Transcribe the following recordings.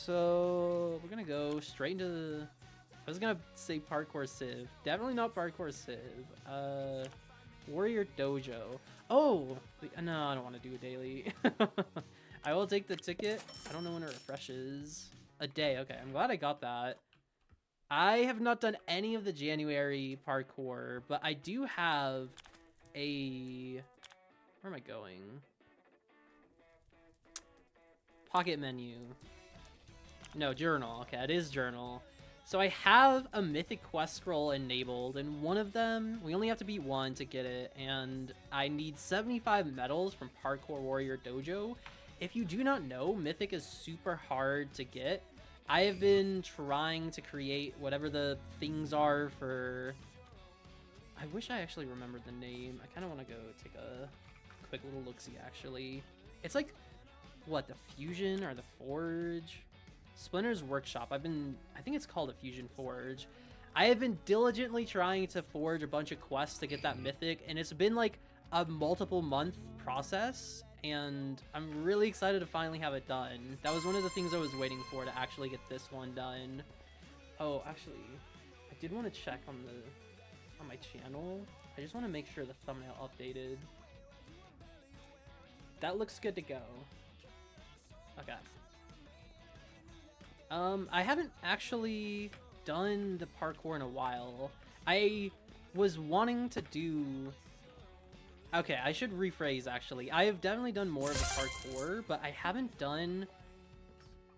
So we're gonna go straight into. I was gonna say Parkour Civ. Definitely not Parkour Civ. Warrior Dojo. Oh no, I don't want to do a daily. I will take the ticket. I don't know when it refreshes. A day. Okay, I'm glad I got that. I have not done any of the January parkour, but I do have a. Where am I going? Pocket menu. No, journal. Okay, it is journal. So I have a mythic quest scroll enabled, and one of them, we only have to beat one to get it, and I need 75 medals from Parkour Warrior Dojo. If you do not know, mythic is super hard to get. I have been trying to create whatever the things are for... I wish I actually remembered the name. I kind of want to go take a quick little look-see, actually. It's like, what, the Fusion or the Forge? Splinter's Workshop. I think it's called a Fusion Forge. I have been diligently trying to forge a bunch of quests to get that mythic, and it's been like a multiple month process, and I'm really excited to finally have it done. That was one of the things I was waiting for, to actually get this one done. Oh, actually, I did want to check on my channel. I just want to make sure the thumbnail updated. That looks good to go. Okay. I haven't actually done the parkour in a while. I was wanting to do... Okay, I should rephrase, actually. I have definitely done more of the parkour, but I haven't done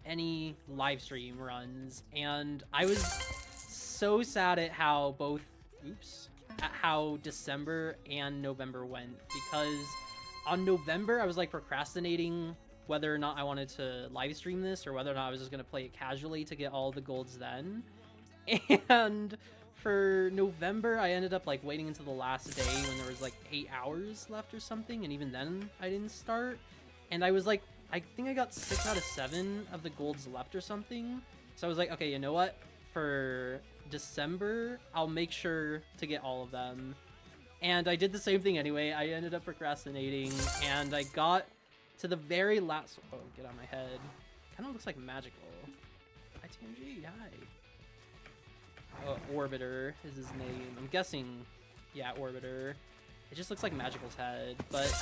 any live stream runs, and I was so sad at how both... Oops. At how December and November went, because on November, I was, like, procrastinating whether or not I wanted to live stream this, or whether or not I was just going to play it casually to get all the golds then. And for November, I ended up like waiting until the last day when there was like 8 hours left or something, and even then I didn't start. And I was like, I think I got 6 out of 7 of the golds left or something. So I was like, okay, you know what? For December, I'll make sure to get all of them. And I did the same thing anyway. I ended up procrastinating, and I got to the very last... Oh, get on my head. Kind of looks like magical. ITMG, hi. Orbiter is his name. I'm guessing, yeah, Orbiter. It just looks like Magical's head. But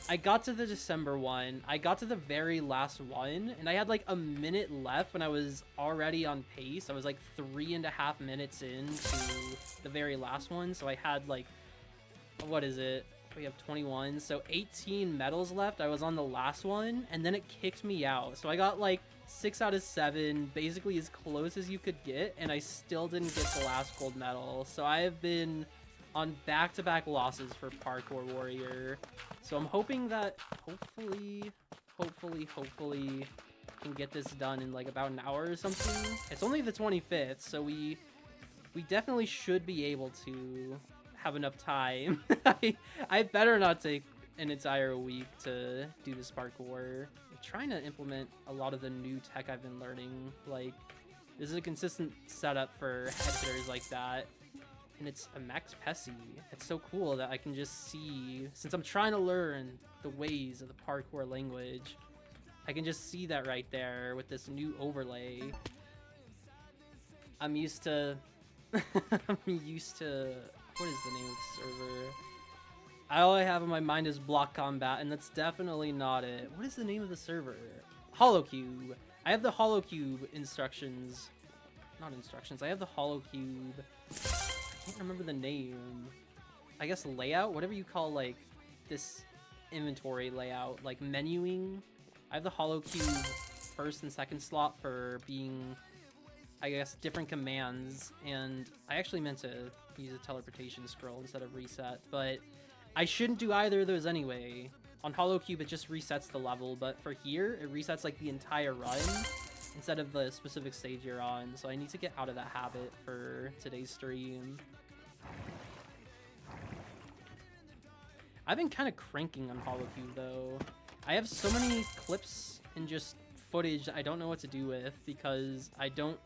I got to the December one. I got to the very last one, and I had like a minute left when I was already on pace. I was like 3.5 minutes into the very last one, so I had like... What is it? We have 21, so 18 medals left. I was on the last one, and then it kicked me out. So I got like 6 out of 7, basically as close as you could get, and I still didn't get the last gold medal. So I have been on back-to-back losses for Parkour Warrior. So I'm hoping that hopefully can get this done in like about an hour or something. It's only the 25th, so we definitely should be able to have enough time. I better not take an entire week to do this parkour. I'm trying to implement a lot of the new tech I've been learning. Like, this is a consistent setup for head hitters like that. And it's a Max Pessy. It's so cool that I can just see, since I'm trying to learn the ways of the parkour language, I can just see that right there with this new overlay. I'm used to... What is the name of the server? All I have in my mind is Block Combat, and that's definitely not it. What is the name of the server? HoloCube. I have the HoloCube instructions. Not instructions. I have the HoloCube. I can't remember the name. I guess layout? Whatever you call, like, this inventory layout. Like, menuing. I have the HoloCube first and second slot for being... I guess, different commands, and I actually meant to use a teleportation scroll instead of reset, but I shouldn't do either of those anyway. On HoloCube, it just resets the level, but for here, it resets, like, the entire run instead of the specific stage you're on, so I need to get out of that habit for today's stream. I've been kind of cranking on HoloCube, though. I have so many clips and just footage that I don't know what to do with, because I don't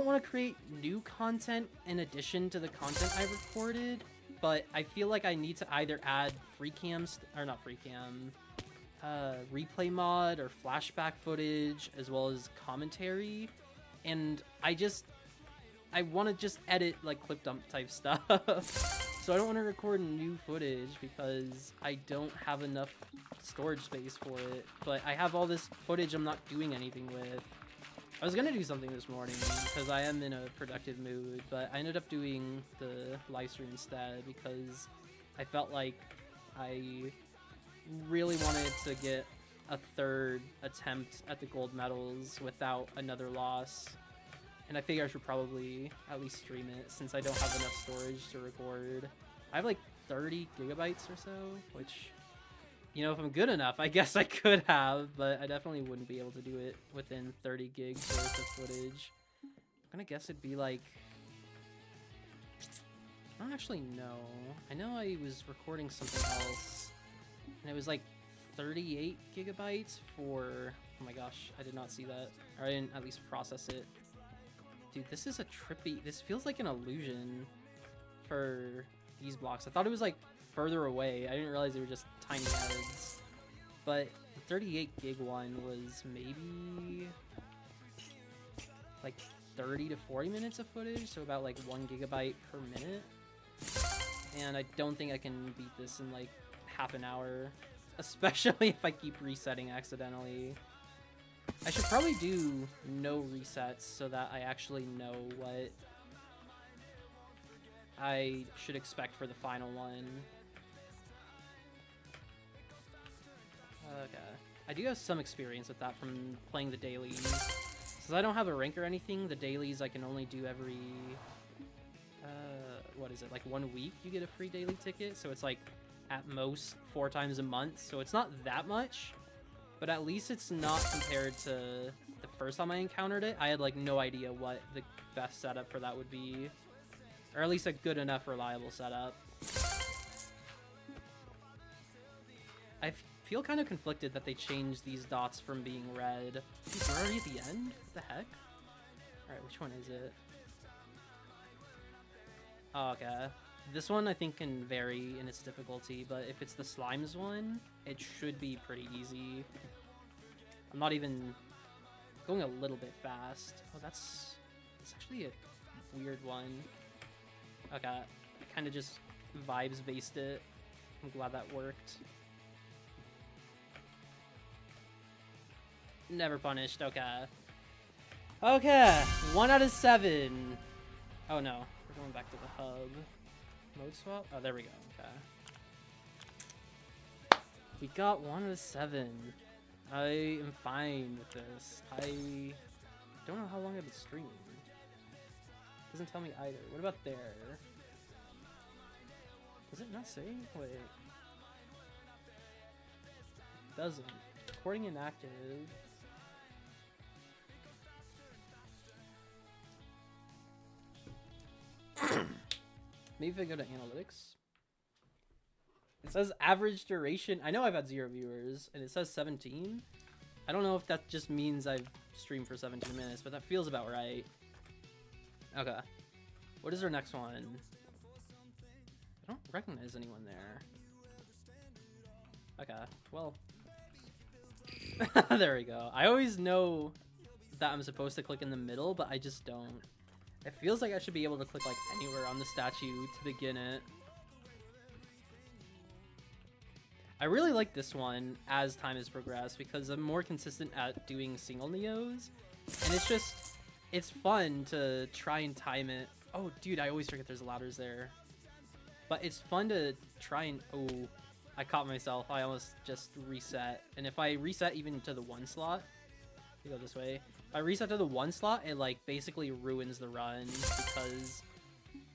want to create new content in addition to the content I recorded, but I feel like I need to either add free cams, or not free cam, replay mod or flashback footage, as well as commentary, and I want to just edit like clip dump type stuff. So I don't want to record new footage because I don't have enough storage space for it, but I have all this footage I'm not doing anything with. I was gonna do something this morning because I am in a productive mood, but I ended up doing the live stream instead because I felt like I really wanted to get a third attempt at the gold medals without another loss. And I figure I should probably at least stream it since I don't have enough storage to record. I have like 30 gigabytes or so, which, you know, if I'm good enough, I guess I could have, but I definitely wouldn't be able to do it within 30 gigs worth of footage. I'm gonna guess it'd be like... I don't actually know. I know I was recording something else, and it was like 38 gigabytes for... Oh my gosh, I did not see that. Or I didn't at least process it. Dude, this is a trippy... This feels like an illusion for these blocks. I thought it was like further away. I didn't realize they were just tiny heads. But the 38 gig one was maybe like 30 to 40 minutes of footage, so about like 1 gigabyte per minute. And I don't think I can beat this in like half an hour, especially if I keep resetting accidentally. I should probably do no resets so that I actually know what I should expect for the final one. Okay. I do have some experience with that from playing the dailies. Since I don't have a rank or anything, the dailies I can only do every... what is it? Like 1 week you get a free daily ticket, so it's like at most 4 times a month, so it's not that much. But at least it's not compared to the first time I encountered it. I had like no idea what the best setup for that would be. Or at least a good enough reliable setup. I feel kind of conflicted that they changed these dots from being red. Dude, we're already at the end? What the heck? Alright, which one is it? Oh, okay. This one I think can vary in its difficulty, but if it's the slimes one, it should be pretty easy. I'm not even going a little bit fast. Oh, that's actually a weird one. Okay, I kind of just vibes based it. I'm glad that worked. Never punished, okay. Okay, 1 out of 7. Oh no, we're going back to the hub. Mode swap? Oh, there we go, okay. We got 1 out of 7. I am fine with this. I don't know how long I've been streaming. Doesn't tell me either. What about there? Does it not say? Wait. Doesn't. Recording inactive. Maybe if I go to analytics. It says average duration. I know I've had 0 viewers, and it says 17. I don't know if that just means I've streamed for 17 minutes, but that feels about right. Okay. What is our next one? I don't recognize anyone there. Okay, well. There we go. I always know that I'm supposed to click in the middle, but I just don't. It feels like I should be able to click like anywhere on the statue to begin it. I really like this one as time has progressed because I'm more consistent at doing single neos, and it's fun to try and time it. Oh, dude, I always forget there's ladders there. But it's fun to try and... Oh, I caught myself. I almost just reset. And if I reset even to the 1 slot... You go this way. If I reset to the 1 slot, it, like, basically ruins the run because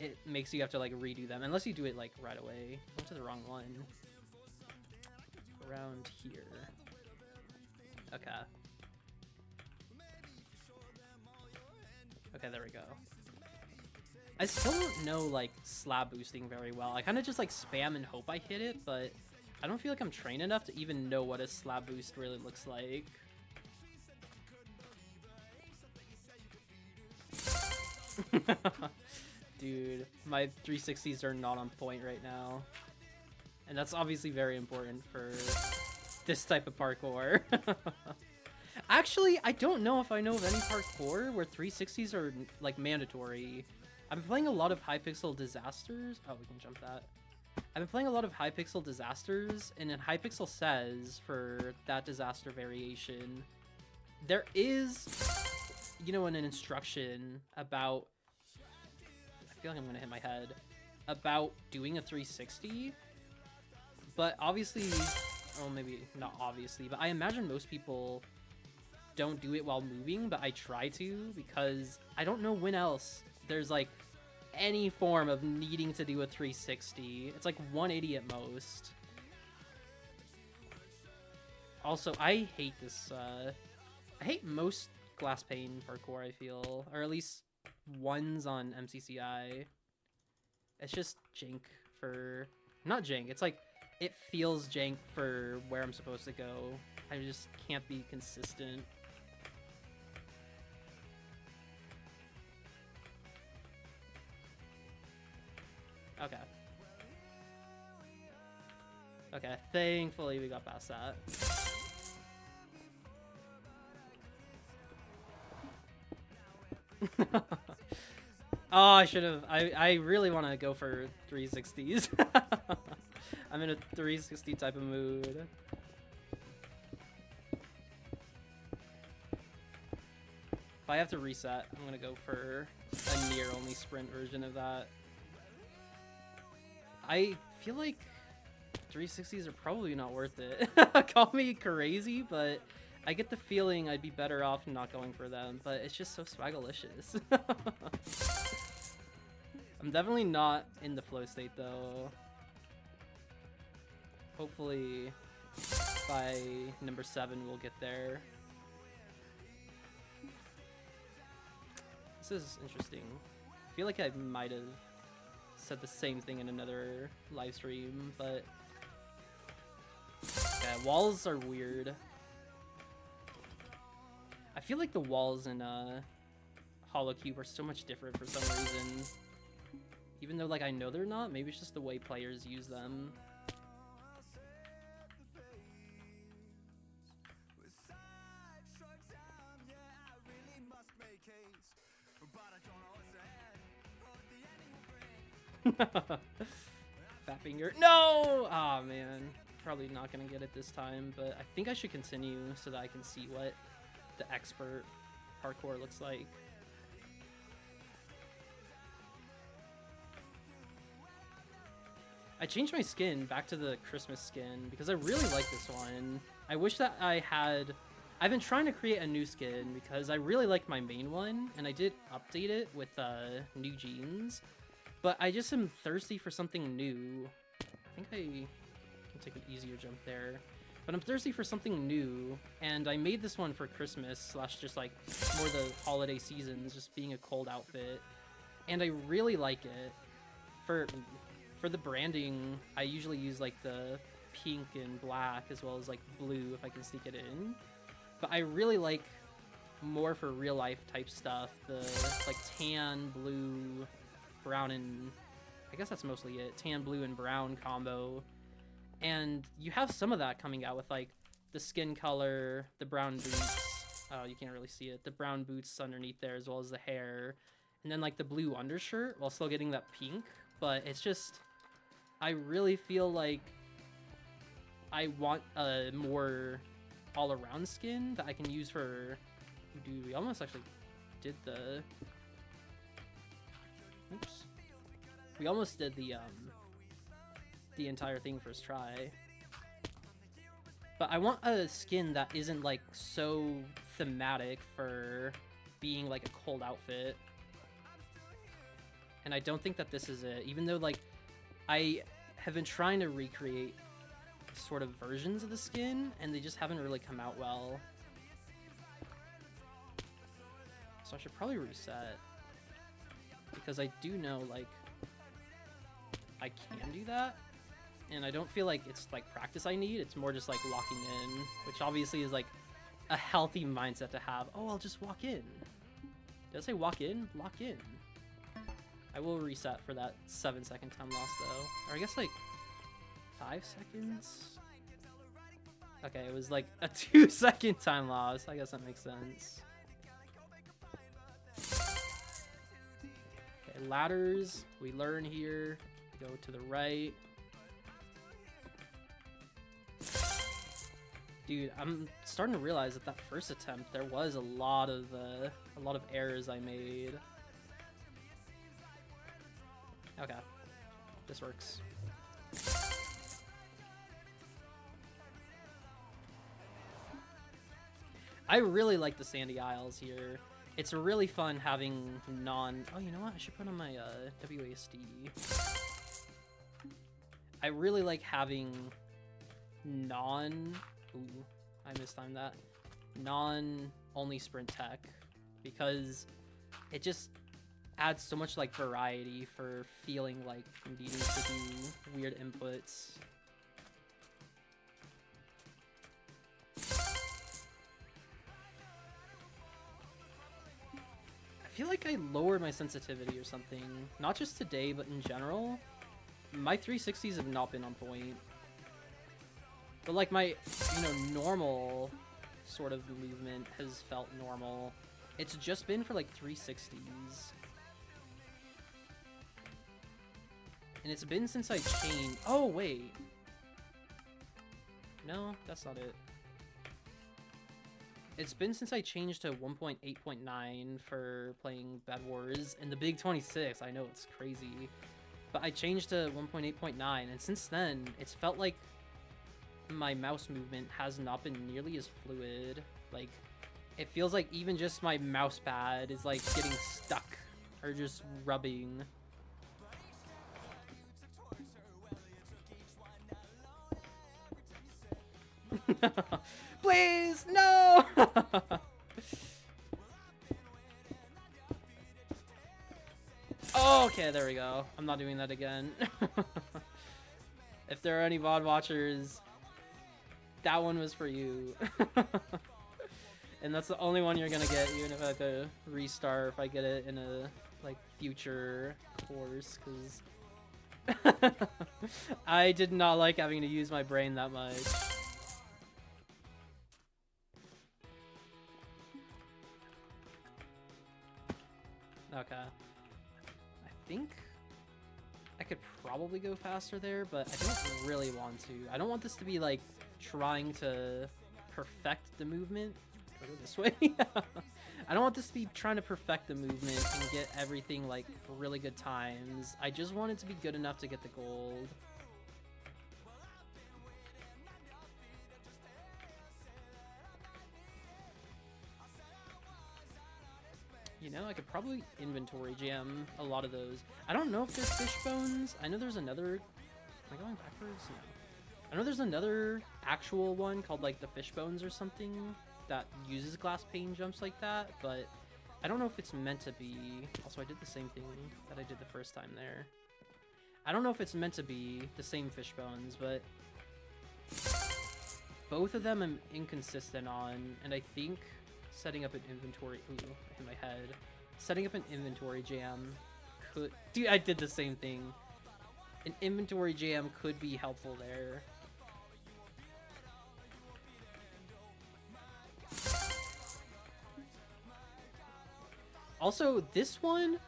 it makes you have to, like, redo them. Unless you do it, like, right away. I went to the wrong one. Around here. Okay. Okay, there we go. I still don't know, like, slab boosting very well. I kind of just, like, spam and hope I hit it, but I don't feel like I'm trained enough to even know what a slab boost really looks like. Dude, my 360s are not on point right now. And that's obviously very important for this type of parkour. Actually, I don't know if I know of any parkour where 360s are like mandatory. I've been playing a lot of Hypixel Disasters. Oh, we can jump that. I've been playing a lot of Hypixel Disasters, and in Hypixel says for that disaster variation, there is, you know, an instruction about, I feel like I'm gonna hit my head, about doing a 360, but obviously, oh, maybe not obviously, but I imagine most people don't do it while moving, but I try to because I don't know when else there's like any form of needing to do a 360. It's like 180 at most. Also, I hate this, I hate most glass pane parkour, I feel, or at least ones on MCCI. It's just jank for, not jank, it's like, it feels jank for where I'm supposed to go. I just can't be consistent. Okay. Okay, thankfully we got past that. Oh, I should have. I really want to go for 360s. I'm in a 360 type of mood. If I have to reset, I'm gonna go for a near only sprint version of that. I feel like 360s are probably not worth it. Call me crazy, but I get the feeling I'd be better off not going for them, but it's just so swagalicious. I'm definitely not in the flow state though. Hopefully by number 7 we'll get there. This is interesting. I feel like I might have said the same thing in another live stream, but yeah, walls are weird. I feel like the walls in Hollow Cube are so much different for some reason. Even though like I know they're not, maybe it's just the way players use them. Fat finger. No! Aw, man. Probably not gonna get it this time, but I think I should continue so that I can see what the expert parkour looks like. I changed my skin back to the Christmas skin because I really like this one. I wish that I had... I've been trying to create a new skin because I really like my main one, and I did update it with new jeans. But I just am thirsty for something new. I think I can take an easier jump there. But I'm thirsty for something new, and I made this one for Christmas slash just like more the holiday seasons, just being a cold outfit. And I really like it. For the branding, I usually use like the pink and black as well as like blue if I can sneak it in. But I really like more for real life type stuff, the like tan, blue, brown, and I guess that's mostly it, tan, blue, and brown combo. And you have some of that coming out with like the skin color, the brown boots, oh, you can't really see it, the brown boots underneath there as well as the hair, and then like the blue undershirt while still getting that pink. But it's just, I really feel like I want a more all-around skin that I can use for, dude, we almost actually did the, oops, we almost did the entire thing first try. But I want a skin that isn't like so thematic for being like a cold outfit. And I don't think that this is it, even though like I have been trying to recreate sort of versions of the skin and they just haven't really come out well. So I should probably reset because I do know like I can do that, and I don't feel like it's like practice I need. It's more just like locking in, which obviously is like a healthy mindset to have. Oh, I'll just walk in. Did I say walk in? Lock in. I will reset for that 7-second time loss though. Or I guess like 5 seconds? Okay, it was like a 2-second time loss. I guess that makes sense. Okay, ladders. We learn here. Go to the right. Dude, I'm starting to realize that that first attempt there was a lot of errors I made. Okay, this works. I really like the Sandy Isles here. It's really fun having oh, you know what? I should put on my WASD. I really like having ooh, I mistimed that. Non-only sprint tech, because it just adds so much like variety for feeling like needing to do weird inputs. I feel like I lowered my sensitivity or something. Not just today, but in general. My 360s have not been on point. But like my, normal sort of movement has felt normal. It's just been for like 360s. And it's been since I changed. Oh, wait. No, that's not it. It's been since I changed to 1.8.9 for playing Bed Wars and the Big 26. I know, it's crazy. But I changed to 1.8.9, and since then, it's felt like my mouse movement has not been nearly as fluid. Like, it feels like even just my mouse pad is like getting stuck or just rubbing. Please, no! Oh, okay, there we go. I'm not doing that again. If there are any VOD watchers, that one was for you. And that's the only one you're gonna get, even if I have to restart, if I get it in a like future course, because I did not like having to use my brain that much. Okay. I think I could probably go faster there, but I don't really want to. I don't want this to be like trying to perfect the movement. Go this way. I don't want this to be trying to perfect the movement and get everything like really good times. I just want it to be good enough to get the gold. You know, I could probably inventory jam a lot of those. I don't know if they're fish bones. I know there's another... Am I going backwards? No. I know there's another actual one called like the fish bones or something that uses glass pane jumps like that, but I don't know if it's meant to be. Also, I did the same thing that I did the first time there. I don't know if it's meant to be the same fish bones, but both of them I'm inconsistent on, and I think setting up an inventory... Ooh, in my head. Setting up an inventory jam could... Dude, I did the same thing. An inventory jam could be helpful there. Also, this one,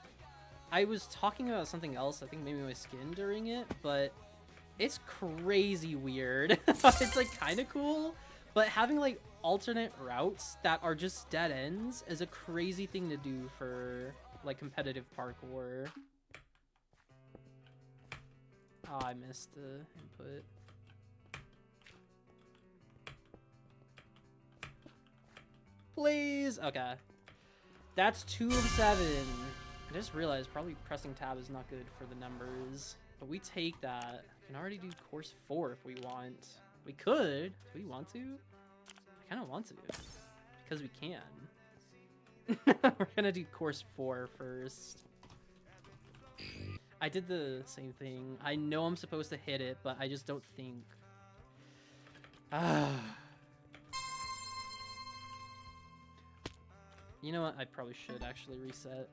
I was talking about something else, I think maybe my skin during it, but it's crazy weird. It's like kind of cool, but having like alternate routes that are just dead ends is a crazy thing to do for like competitive parkour. Oh, I missed the input. Please! Okay. That's 2 of 7. I just realized probably pressing tab is not good for the numbers. But we take that. We can already do course 4 if we want. We could. Do we want to? I kind of want to. Because we can. We're going to do course 4 first. I did the same thing. I know I'm supposed to hit it, but I just don't think. You know what? I probably should actually reset.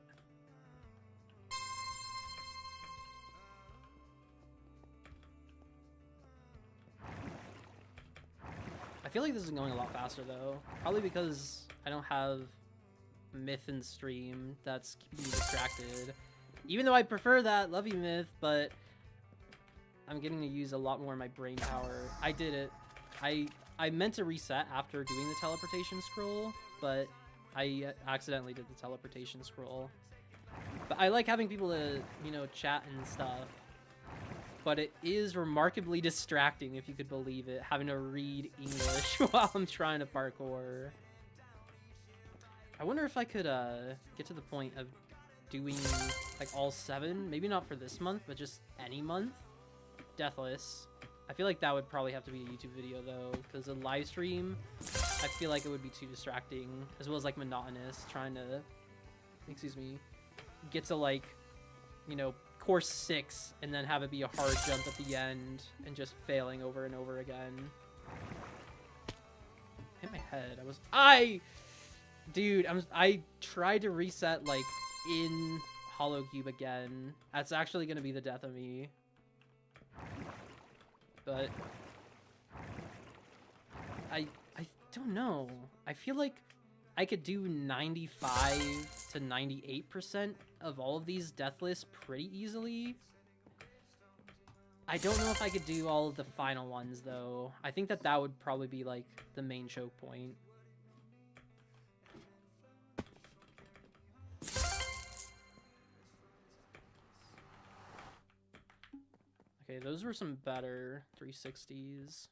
I feel like this is going a lot faster though. Probably because I don't have Myth in stream that's keeping me distracted. Even though I prefer that, love you Myth, but I'm getting to use a lot more of my brain power. I did it. I meant to reset after doing the teleportation scroll, but I accidentally did the teleportation scroll. But I like having people to, you know, chat and stuff. But it is remarkably distracting, if you could believe it, having to read English while I'm trying to parkour. I wonder if I could get to the point of doing like all 7, maybe not for this month, but just any month, deathless. I feel like that would probably have to be a YouTube video though, because a live stream, I feel like it would be too distracting, as well as like monotonous, trying to, excuse me, get to like, you know, course 6 and then have it be a hard jump at the end and just failing over and over again. Hit my head. Dude, I tried to reset like in Hollow Cube again. That's actually gonna be the death of me. But I don't know. I feel like I could do 95 to 98% of all of these deathless pretty easily. I don't know if I could do all of the final ones though. I think that would probably be like the main choke point. Okay, those were some better 360s.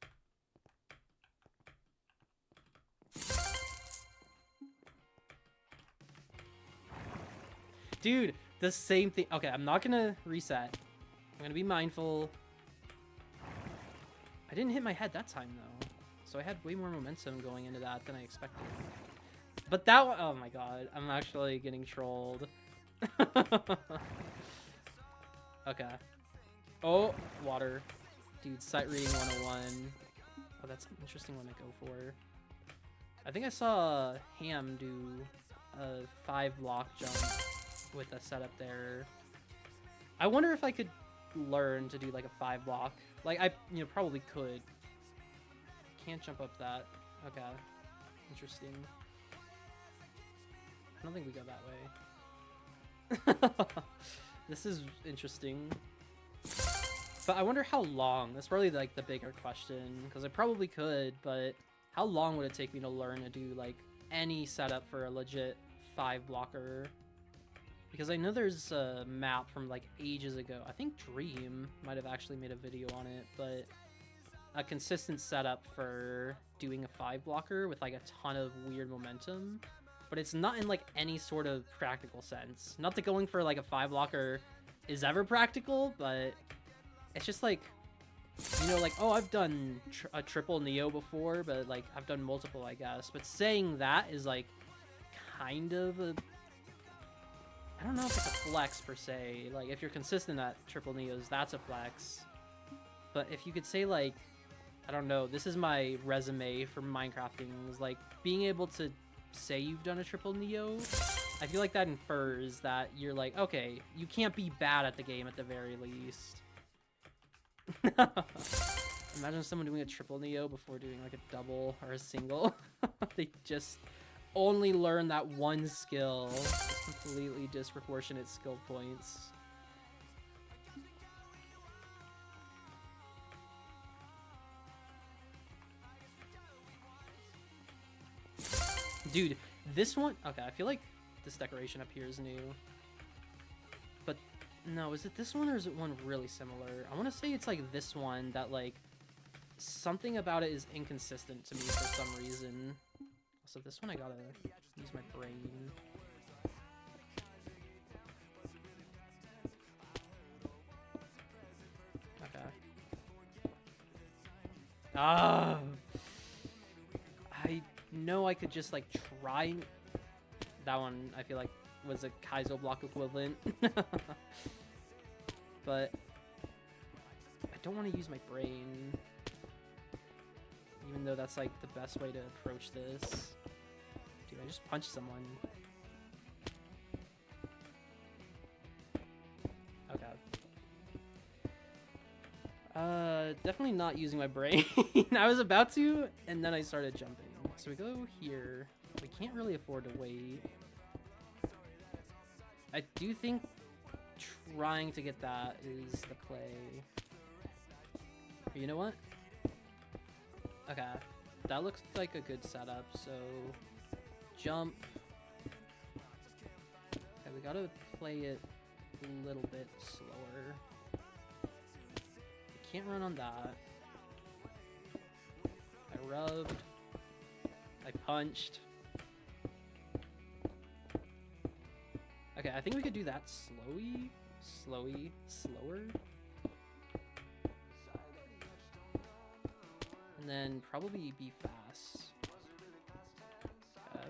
Dude, the same thing. Okay, I'm not gonna reset. I'm gonna be mindful. I didn't hit my head that time though, so I had way more momentum going into that than I expected. But that one, oh my god, I'm actually getting trolled. Okay. Oh, water. Dude, sight reading 101. Oh, that's an interesting one to go for. I think I saw Ham do a 5-block jump with a setup there. I wonder if I could learn to do like a 5-block. Like I, you know, probably could. Can't jump up that. Okay. Interesting. I don't think we go that way. This is interesting. But I wonder how long. That's probably like the bigger question, because I probably could, but how long would it take me to learn to do like any setup for a legit 5-blocker? Because I know there's a map from like ages ago. I think Dream might have actually made a video on it, but a consistent setup for doing a 5-blocker with like a ton of weird momentum. But it's not in like any sort of practical sense. Not that going for like a 5-blocker is ever practical, but it's just like, you know, like, oh, I've done a triple Neo before, but like I've done multiple, I guess. But saying that is like kind of a, I don't know if it's a flex per se. Like if you're consistent at triple Neos, that's a flex. But if you could say like, I don't know, this is my resume for Minecrafting, is like being able to say you've done a triple Neo. I feel like that infers that you're like, okay, you can't be bad at the game at the very least. Imagine someone doing a triple Neo before doing like a double or a single. They just only learn that one skill. It's completely disproportionate skill points. Dude, this one... Okay, I feel like this decoration up here is new. But, no, is it this one or is it one really similar? I want to say it's like this one that, like, something about it is inconsistent to me for some reason. So this one I gotta use my brain. Okay. Ah! I know I could just like try. That one I feel like was a Kaizo block equivalent. But I don't want to use my brain, even though that's like the best way to approach this. Dude, I just punched someone. Okay. Definitely not using my brain. I was about to, and then I started jumping. So we go here. We can't really afford to wait. I do think trying to get that is the play. You know what? Okay, that looks like a good setup, so jump. Okay, we gotta play it a little bit slower. I can't run on that. I rubbed. I punched. Okay, I think we could do that slower. And then probably be fast. Okay.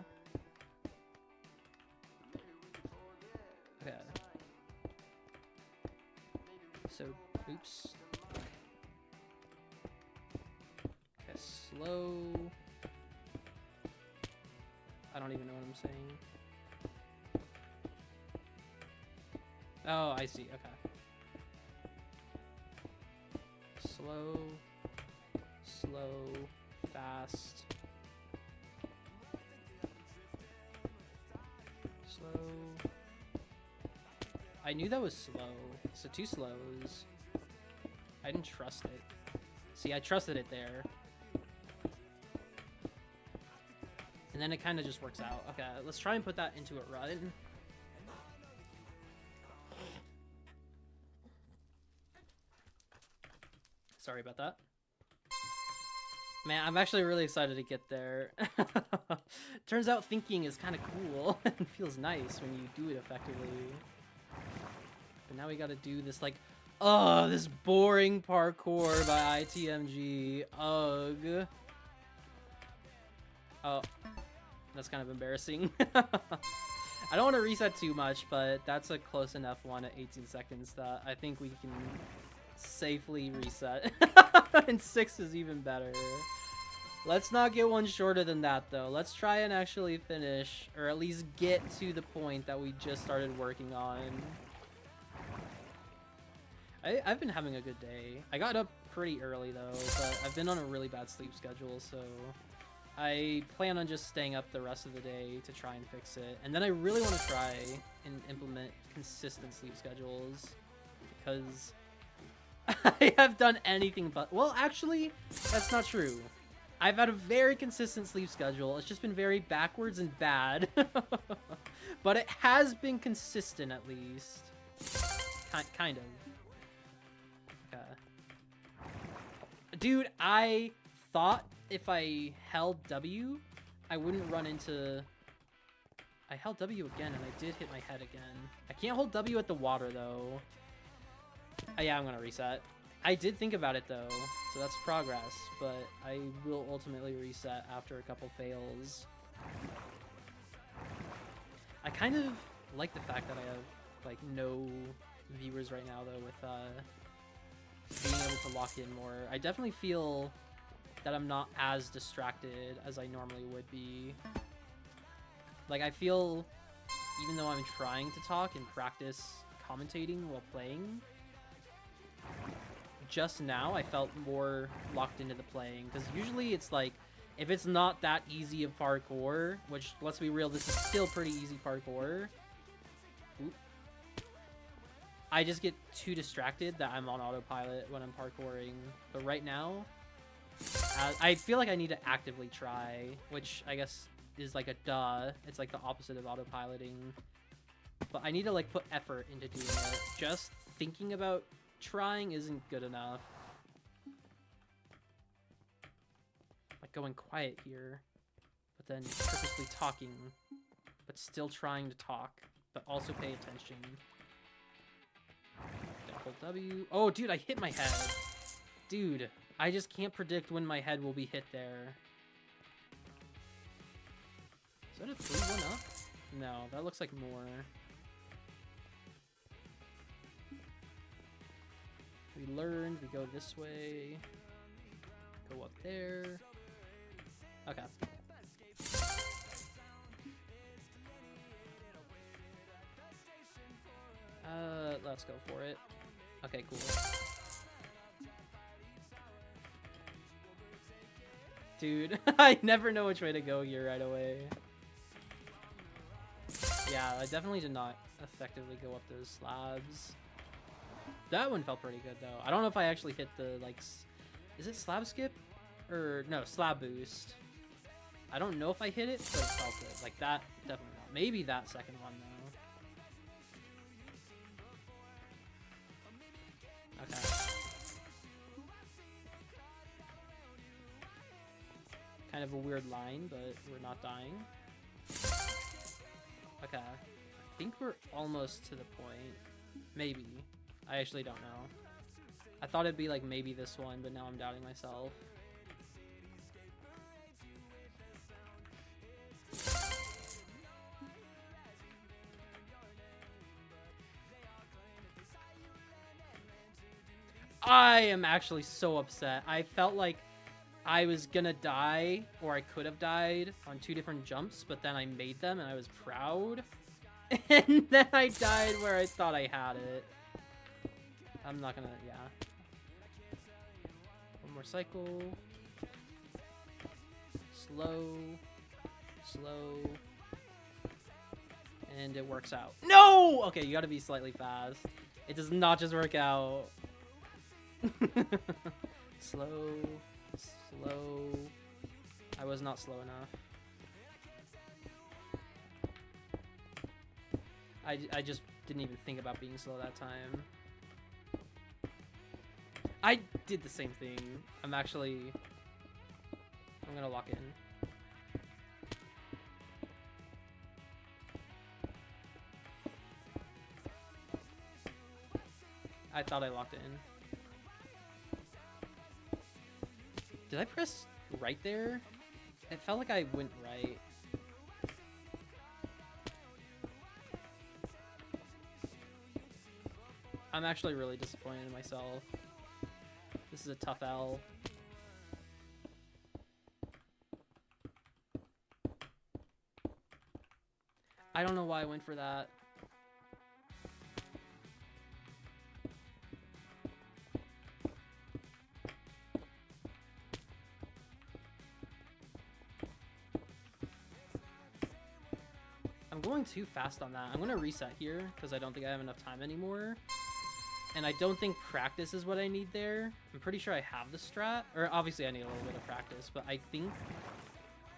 Okay. So, oops. Okay, slow. I don't even know what I'm saying. Oh, I see. Okay. Slow. Slow, fast, slow. I knew that was slow, so 2 slows. I didn't trust it. See, I trusted it there. And then it kind of just works out. Okay, let's try and put that into a run. Sorry about that. Man, I'm actually really excited to get there. Turns out thinking is kind of cool and feels nice when you do it effectively. But now we gotta do this, like, oh, this boring parkour by ITMG. Ugh. Oh, that's kind of embarrassing. I don't want to reset too much, but that's a close enough one at 18 seconds that I think we can safely reset. And 6 is even better. Let's not get one shorter than that, though. Let's try and actually finish, or at least get to the point that we just started working on. I've been having a good day. I got up pretty early, though, but I've been on a really bad sleep schedule, so I plan on just staying up the rest of the day to try and fix it. And then I really want to try and implement consistent sleep schedules, because I have done anything but... Well, actually, that's not true. I've had a very consistent sleep schedule. It's just been very backwards and bad. But it has been consistent, at least. Kind of. Okay. Dude, I thought if I held W, I wouldn't run into... I held W again, and I did hit my head again. I can't hold W at the water, though. Yeah, I'm gonna reset. I did think about it, though, so that's progress, but I will ultimately reset after a couple fails. I kind of like the fact that I have, like, no viewers right now, though, with being able to lock in more. I definitely feel that I'm not as distracted as I normally would be. Like, I feel, even though I'm trying to talk and practice commentating while playing, just now I felt more locked into the playing, because usually it's like, if it's not that easy of parkour, which, let's be real, this is still pretty easy parkour, I just get too distracted that I'm on autopilot when I'm parkouring. But right now, I feel like I need to actively try, which I guess is like a duh. It's like the opposite of autopiloting. But I need to, like, put effort into doing it. Just thinking about trying isn't good enough. Like going quiet here, but then purposely talking, but still trying to talk, but also pay attention. Double W. Oh, dude, I hit my head. Dude, I just can't predict when my head will be hit there. Is that a 3-1 up? No, that looks like more. We learned, we go this way, go up there. Okay. Let's go for it. Okay, cool. Dude, I never know which way to go here right away. Yeah, I definitely did not effectively go up those slabs. That one felt pretty good, though. I don't know if I actually hit the, like... Is it slab skip? Or, no, slab boost. I don't know if I hit it, but it felt good. Like, that, definitely not. Maybe that second one, though. Okay. Kind of a weird line, but we're not dying. Okay. I think we're almost to the point. Maybe. I actually don't know. I thought it'd be like maybe this one, but now I'm doubting myself. I am actually so upset. I felt like I was gonna die, or I could have died on 2 different jumps, but then I made them and I was proud. And then I died where I thought I had it. I'm not gonna, yeah. One more cycle. Slow. Slow. And it works out. No! Okay, you gotta be slightly fast. It does not just work out. Slow. Slow. I was not slow enough. I just didn't even think about being slow that time. I did the same thing. I'm gonna lock in. I thought I locked it in. Did I press right there? It felt like I went right. I'm actually really disappointed in myself. This is a tough L. I don't know why I went for that. I'm going too fast on that. I'm going to reset here because I don't think I have enough time anymore. And I don't think practice is what I need there. I'm pretty sure I have the strat. Or obviously I need a little bit of practice, but I think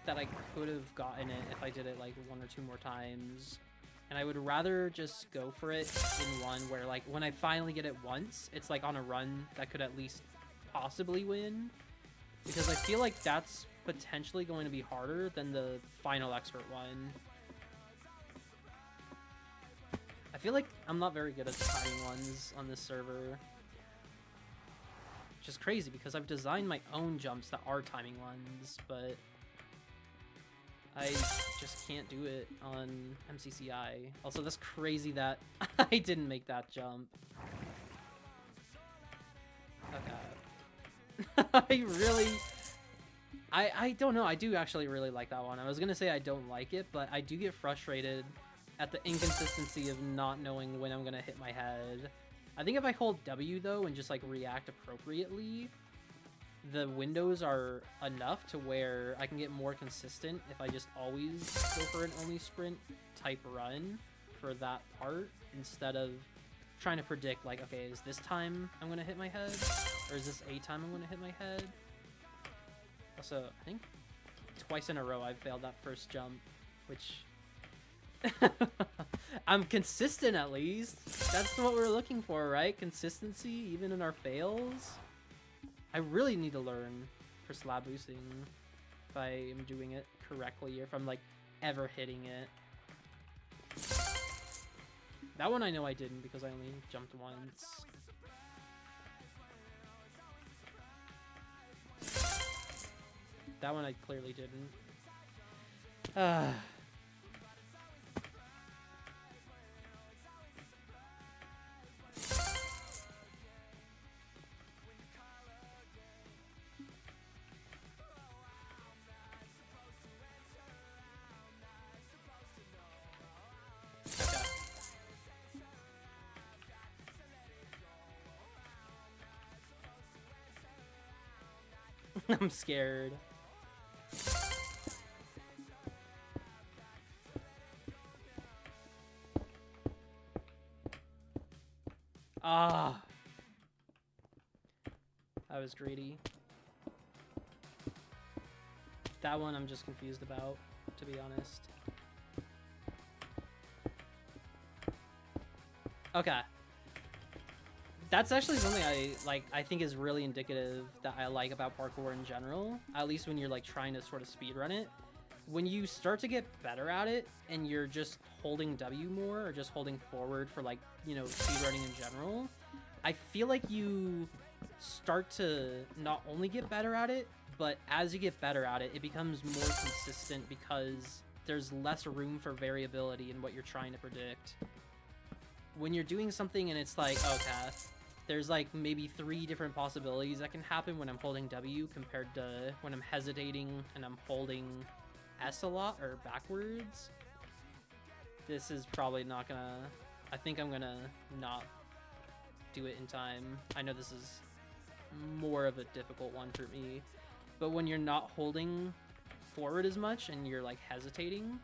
that I could have gotten it if I did it like 1 or 2 more times. And I would rather just go for it in one where like when I finally get it once, it's like on a run that could at least possibly win. Because I feel like that's potentially going to be harder than the final expert one. I feel like I'm not very good at timing ones on this server. Which is crazy because I've designed my own jumps that are timing ones, but I just can't do it on MCCI. Also, that's crazy that I didn't make that jump. Okay. I don't know. I do actually really like that one. I was gonna say I don't like it, but I do get frustrated at the inconsistency of not knowing when I'm gonna hit my head. I think if I hold W though and just like react appropriately, the windows are enough to where I can get more consistent if I just always go for an only sprint type run for that part instead of trying to predict like, okay, is this time I'm gonna hit my head or is this a time I'm gonna hit my head? Also, I think twice in a row I've failed that first jump, which I'm consistent at least. That's what we're looking for, right? Consistency even in our fails. I really need to learn for slab boosting if I am doing it correctly or if I'm like ever hitting it. That one I know I didn't because I only jumped once. That one I clearly didn't. I'm scared. Ah. I was greedy. That one I'm just confused about, to be honest. Okay. That's actually something I think is really indicative that I like about parkour in general, at least when you're like trying to sort of speedrun it. When you start to get better at it and you're just holding W more or just holding forward for like, you know, speedrunning in general, I feel like you start to not only get better at it, but as you get better at it, it becomes more consistent because there's less room for variability in what you're trying to predict. When you're doing something and it's like, okay, there's like maybe 3 different possibilities that can happen when I'm holding W compared to when I'm hesitating and I'm holding S a lot or backwards. This is probably not gonna, I think I'm gonna not do it in time. I know this is more of a difficult one for me, but when you're not holding forward as much and you're like hesitating,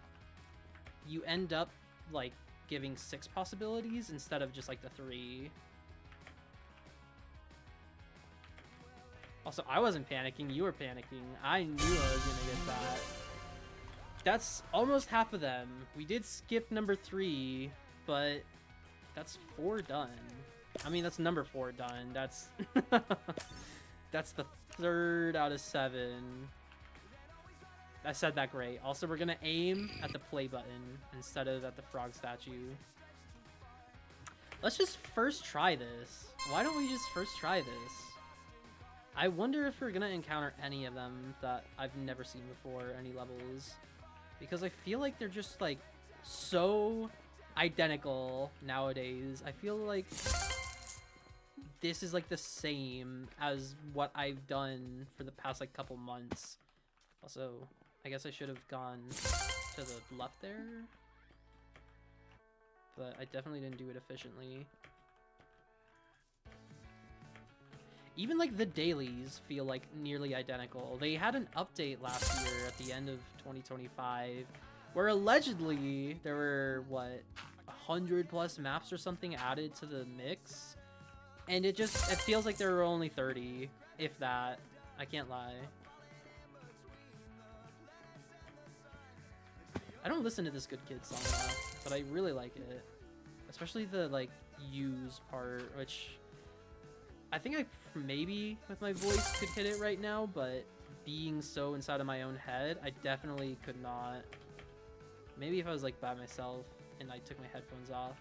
you end up like giving 6 possibilities instead of just like the 3. Also, I wasn't panicking, you were panicking. I knew I was gonna get that. That's almost half of them. We did skip number 3, but that's 4 done. I mean, that's number 4 done. That's that's the 3rd out of 7. I said that great. Also, we're gonna aim at the play button instead of at the frog statue. Let's just first try this. Why don't we just first try this? I wonder if we're gonna encounter any of them that I've never seen before, any levels. Because I feel like they're just like so identical nowadays. I feel like this is like the same as what I've done for the past like couple months. Also, I guess I should have gone to the left there, but I definitely didn't do it efficiently. Even like the dailies feel like nearly identical. They had an update last year at the end of 2025 where allegedly there were, what, 100+ maps or something added to the mix, and it feels like there were only 30, if that. I can't lie. I don't listen to this Good Kid song enough, but I really like it. Especially the, like, use part, which I think I maybe, with my voice, could hit it right now, but being so inside of my own head, I definitely could not. Maybe if I was, like, by myself and I took my headphones off.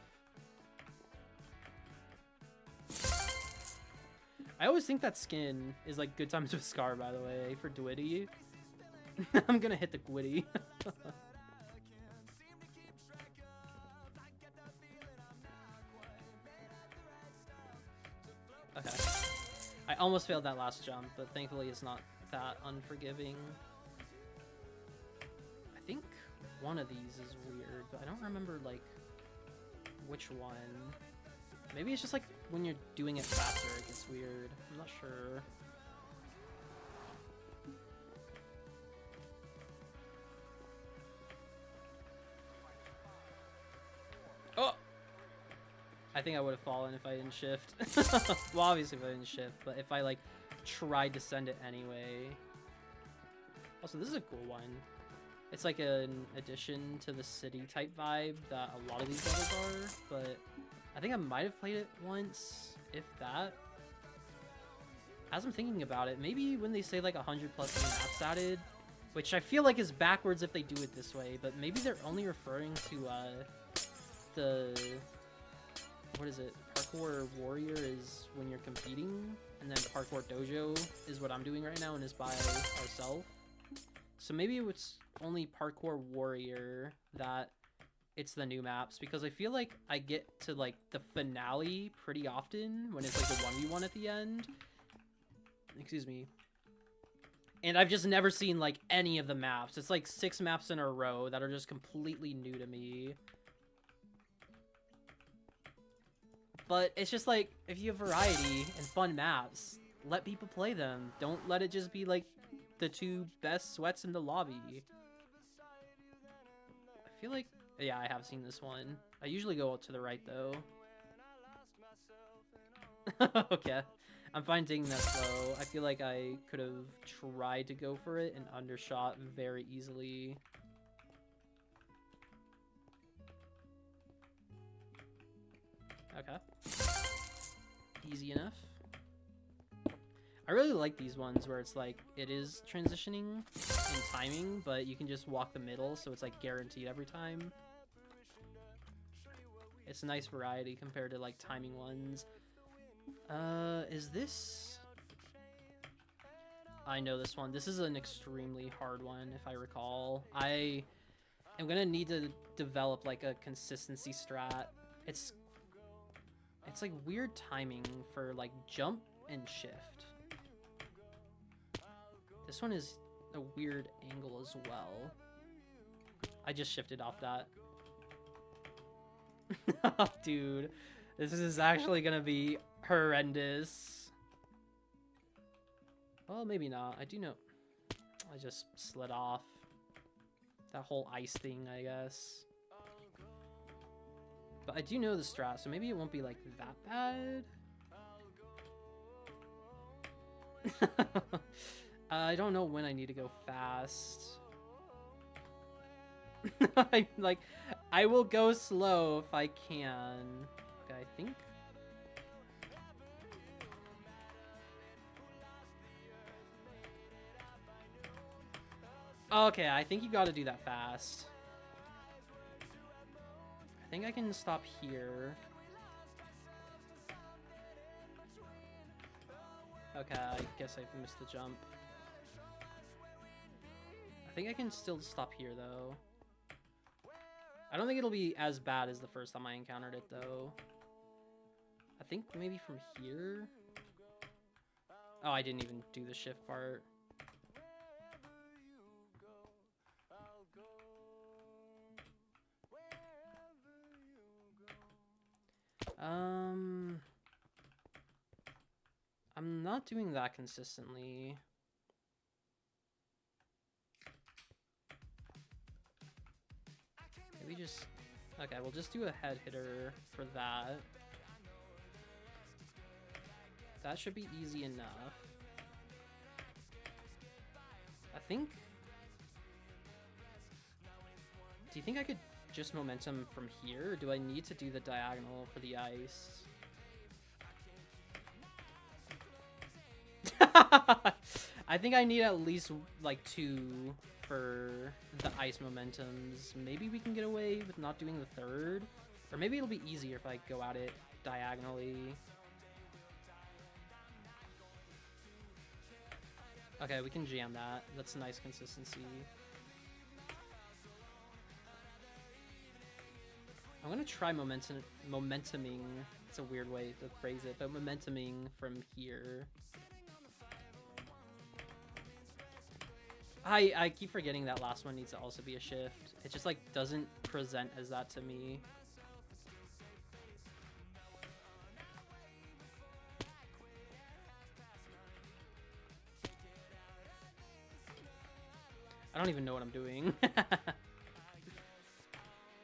I always think that skin is, like, Good Times with Scar, by the way, for Dwitty. I'm gonna hit the Gwitty. Okay. I almost failed that last jump, but thankfully it's not that unforgiving. I think one of these is weird, but I don't remember, like, which one. Maybe it's just, like, when you're doing it faster, it gets weird. I'm not sure. Oh! I think I would have fallen if I didn't shift. Well, obviously if I didn't shift, but if I, like, tried to send it anyway. Also, this is a cool one. It's like an addition to the city type vibe that a lot of these levels are, but I think I might have played it once, if that. As I'm thinking about it, maybe when they say like 100+ new maps added, which I feel like is backwards if they do it this way, but maybe they're only referring to the, what is it, Parkour Warrior is when you're competing, and then Parkour Dojo is what I'm doing right now and is by ourselves. So maybe it's only Parkour Warrior that it's the new maps, because I feel like I get to like the finale pretty often when it's like the 1v1 at the end. Excuse me. And I've just never seen like any of the maps. It's like 6 maps in a row that are just completely new to me. But it's just like, if you have variety and fun maps, let people play them. Don't let it just be like the 2 best sweats in the lobby. I feel like, yeah, I have seen this one. I usually go to the right though. Okay. I'm fine taking that slow. I feel like I could have tried to go for it and undershot very easily. Okay. Easy enough. I really like these ones where it's like, it is transitioning and timing, but you can just walk the middle, so it's like guaranteed every time. It's a nice variety compared to like timing ones. Is this... I know this one. This is an extremely hard one, if I recall. I am gonna need to develop like a consistency strat. It's like weird timing for like jump and shift. This one is a weird angle as well. I just shifted off that. Oh, dude, this is actually gonna be horrendous. Well, maybe not. I do know. I just slid off that whole ice thing, I guess. But I do know the strat, so maybe it won't be like that bad. I don't know when I need to go fast. I will go slow if I can. Okay, I think. Okay, I think you gotta do that fast. I think I can stop here. Okay, I guess I missed the jump. I think I can still stop here, though. I don't think it'll be as bad as the first time I encountered it, though. I think maybe from here? Oh, I didn't even do the shift part. I'm not doing that consistently. Maybe just... Okay, we'll just do a head hitter for that. That should be easy enough. I think... Do you think I could just momentum from here, or do I need to do the diagonal for the ice? I think I need at least like 2 for the ice momentums. Maybe we can get away with not doing the third, or maybe it'll be easier if I go at it diagonally. Okay, we can jam that. That's a nice consistency. I'm gonna try momentuming. It's a weird way to phrase it, but momentuming from here. I keep forgetting that last one needs to also be a shift. It just like doesn't present as that to me. I don't even know what I'm doing.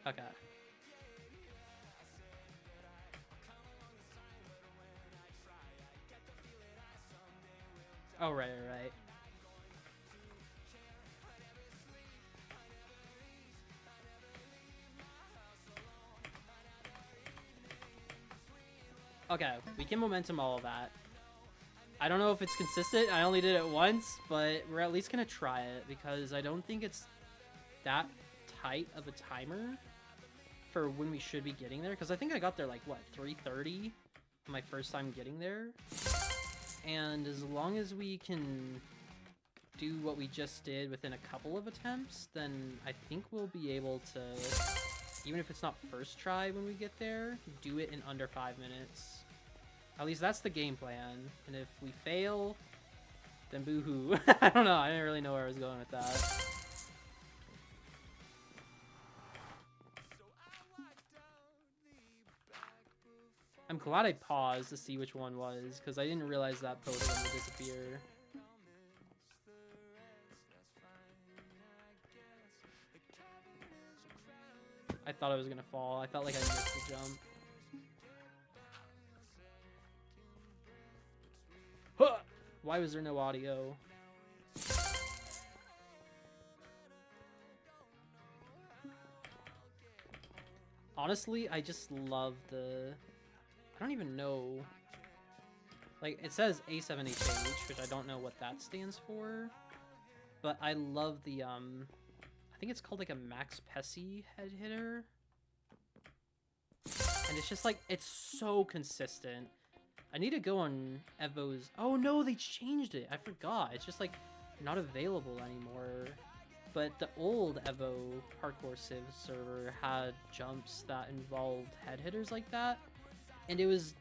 Okay. Oh, right. Okay, we can momentum all of that. I don't know if it's consistent. I only did it once, but we're at least gonna try it because I don't think it's that tight of a timer for when we should be getting there. Because I think I got there like, what, 3:30 my first time getting there? And as long as we can do what we just did within a couple of attempts, then I think we'll be able to, even if it's not first try when we get there, do it in under 5 minutes. At least that's the game plan. And if we fail, then boo-hoo. I don't know. I didn't really know where I was going with that. I'm glad I paused to see which one was, because I didn't realize that photo would disappear. I thought I was gonna fall. I felt like I missed the jump. Why was there no audio? Honestly, I just love the... I don't even know... Like, it says A7HH, which I don't know what that stands for. But I love the, I think it's called, like, a Max Pessy head hitter. And it's just, like, it's so consistent. I need to go on Evo's... Oh, no, they changed it. I forgot. It's just, like, not available anymore. But the old Evo Parkour Civ server had jumps that involved head hitters like that. And it was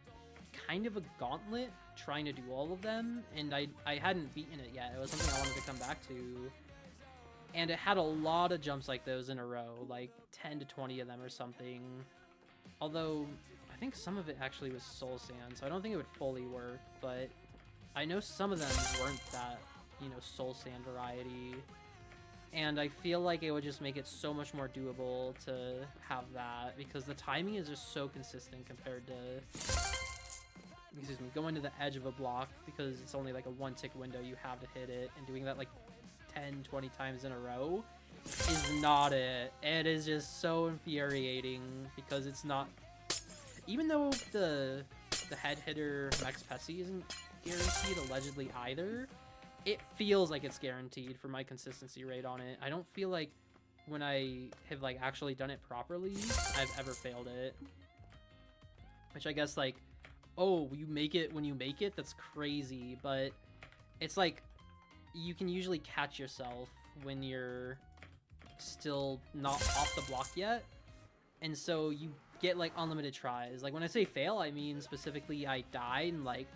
kind of a gauntlet trying to do all of them. And I hadn't beaten it yet. It was something I wanted to come back to. And it had a lot of jumps like those in a row. Like 10 to 20 of them or something. Although, I think some of it actually was Soul Sand. So I don't think it would fully work. But I know some of them weren't that, you know, Soul Sand variety. And I feel like it would just make it so much more doable to have that, because the timing is just so consistent compared to, excuse me, going to the edge of a block, because it's only like a 1-tick window you have to hit it, and doing that like 10, 20 times in a row is not it. It is just so infuriating, because it's not, even though the head hitter Max Pessy isn't guaranteed allegedly either, it feels like it's guaranteed for my consistency rate on it. I don't feel like when I have like actually done it properly, I've ever failed it. Which I guess like, oh, you make it when you make it, that's crazy. But it's like, you can usually catch yourself when you're still not off the block yet. And so you get like unlimited tries. Like when I say fail, I mean specifically I died and like,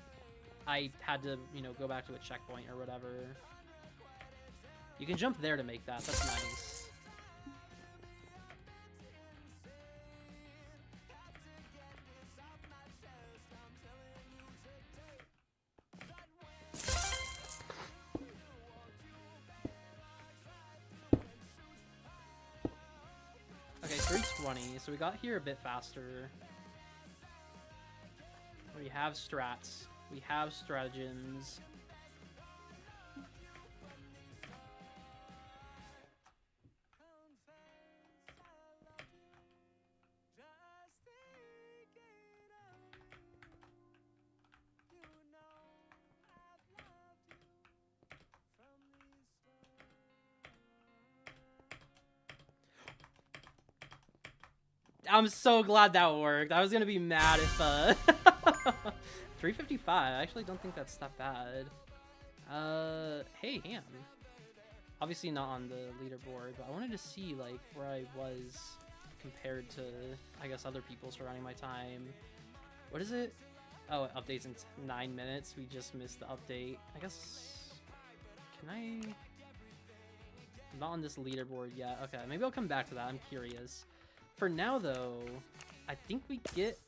I had to, you know, go back to a checkpoint or whatever. You can jump there to make that. That's nice. Okay, 320. So we got here a bit faster. We have strats. We have stratagems. I'm so glad that worked. I was gonna be mad if 355. I actually don't think that's that bad. Hey, Ham. Obviously not on the leaderboard, but I wanted to see like where I was compared to, I guess, other people surrounding my time. What is it? Oh, it updates in 9 minutes. We just missed the update. I guess, can I? I'm not on this leaderboard yet. Okay, maybe I'll come back to that. I'm curious. For now, though, I think we get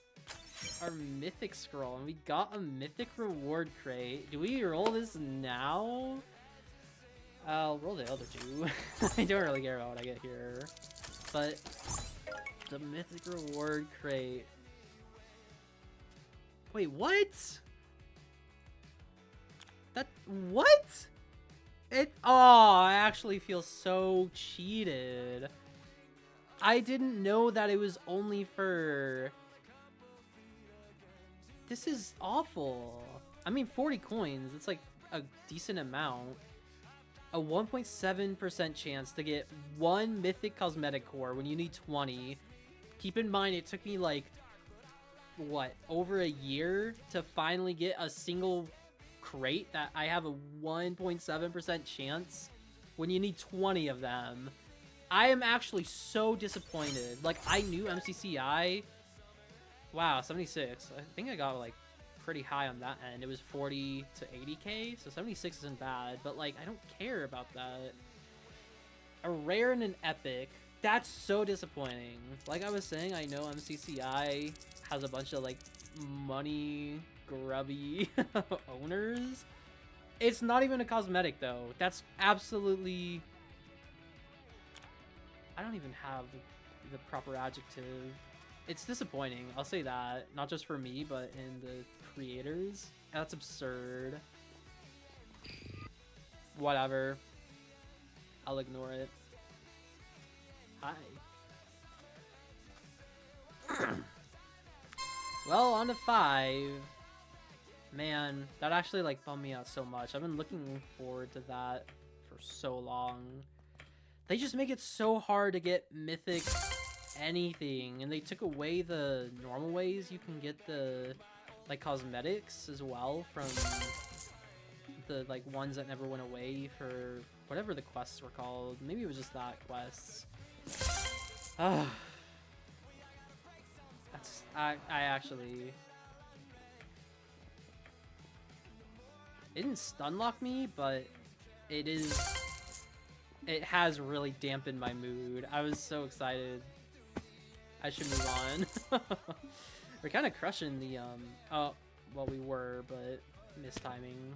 our mythic scroll, and we got a mythic reward crate. Do we roll this now? I'll roll the other two. I don't really care about what I get here. But the mythic reward crate. Wait, what? What? I actually feel so cheated. I didn't know that it was only for... This is awful. I mean, 40 coins, it's like a decent amount. A 1.7% chance to get one mythic cosmetic core when you need 20. Keep in mind, it took me like, what, over a year to finally get a single crate that I have a 1.7% chance when you need 20 of them. I am actually so disappointed. Like, I knew MCCI. Wow, 76. I think I got like pretty high on that end. It was 40 to 80k, so 76 isn't bad, but like I don't care about that. A rare and an epic. That's so disappointing. Like I was saying, I know MCCI has a bunch of like money grubby owners. It's not even a cosmetic though. That's absolutely... I don't even have the proper adjective. It's disappointing, I'll say that. Not just for me, but in the creators. That's absurd. Whatever. I'll ignore it. Hi. Well, on to 5. Man, that actually like bummed me out so much. I've been looking forward to that for so long. They just make it so hard to get mythic anything, and they took away the normal ways you can get the like cosmetics as well from the like ones that never went away for whatever the quests were called. Maybe it was just that quests. Ah. I actually... It didn't stun lock me, but it has really dampened my mood. I was so excited. I should move on. We're kind of crushing the, oh, well, we were, but mistiming.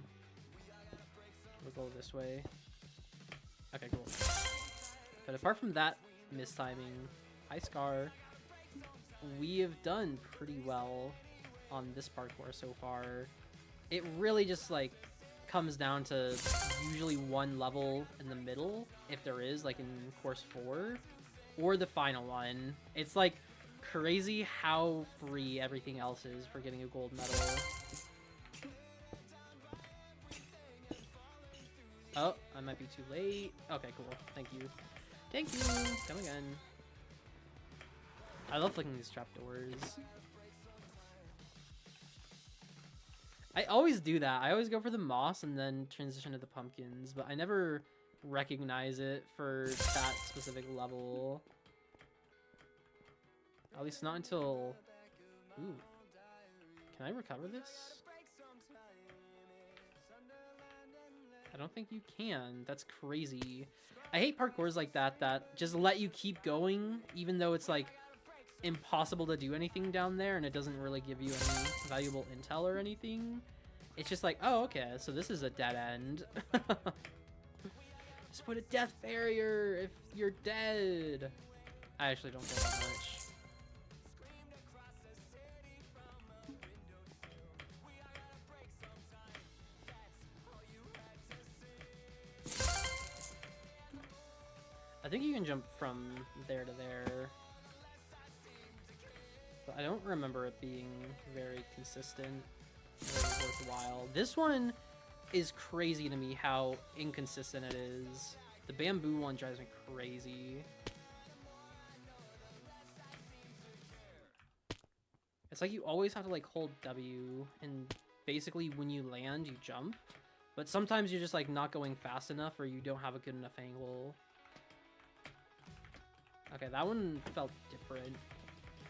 We'll go this way. Okay, cool. But apart from that mistiming, hi, Scar. We have done pretty well on this parkour so far. It really just like comes down to usually one level in the middle, if there is, like in course 4, or the final one. It's like crazy how free everything else is for getting a gold medal. Oh, I might be too late. Okay, cool. Thank you. Thank you. Come again. I love flicking these trapdoors. I always do that. I always go for the moss and then transition to the pumpkins, but I never recognize it for that specific level. At least not until... Ooh. Can I recover this? I don't think you can. That's crazy. I hate parkours like that that just let you keep going even though it's like impossible to do anything down there and it doesn't really give you any valuable intel or anything. It's just like, oh, okay, so this is a dead end. Just put a death barrier if you're dead. I actually don't care that much. I think you can jump from there to there. But I don't remember it being very consistent or worthwhile. This one is crazy to me how inconsistent it is. The bamboo one drives me crazy. It's like you always have to like hold W, and basically when you land you jump, but sometimes you're just like not going fast enough or you don't have a good enough angle. Okay, that one felt different.